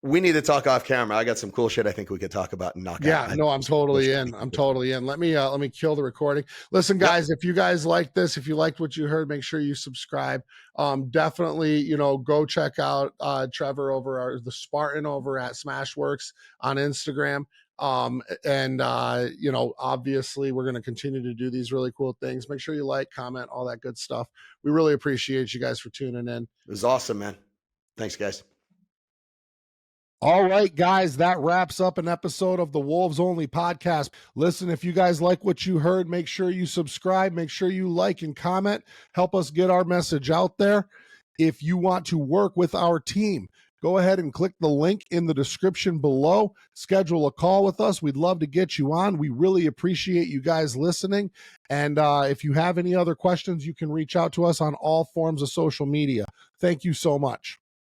we need to talk off camera. I got some cool shit I think we could talk about and knock out. Yeah, no, I'm totally in. I'm totally in. Let me kill the recording. Listen, guys, if you guys like this, if you liked what you heard, make sure you subscribe. Definitely, you know, go check out Trevor over the Spartan over at Smashworks on Instagram. You know, obviously we're going to continue to do these really cool things. Make sure you like, comment, all that good stuff. We really appreciate you guys for tuning in. It was awesome, man. Thanks, guys. All right, guys, that wraps up an episode of the Wolves Only podcast. Listen, if you guys like what you heard, make sure you subscribe, make sure you like and comment, help us get our message out there. If you want to work with our team, go ahead and click the link in the description below. Schedule a call with us. We'd love to get you on. We really appreciate you guys listening. And if you have any other questions, you can reach out to us on all forms of social media. Thank you so much.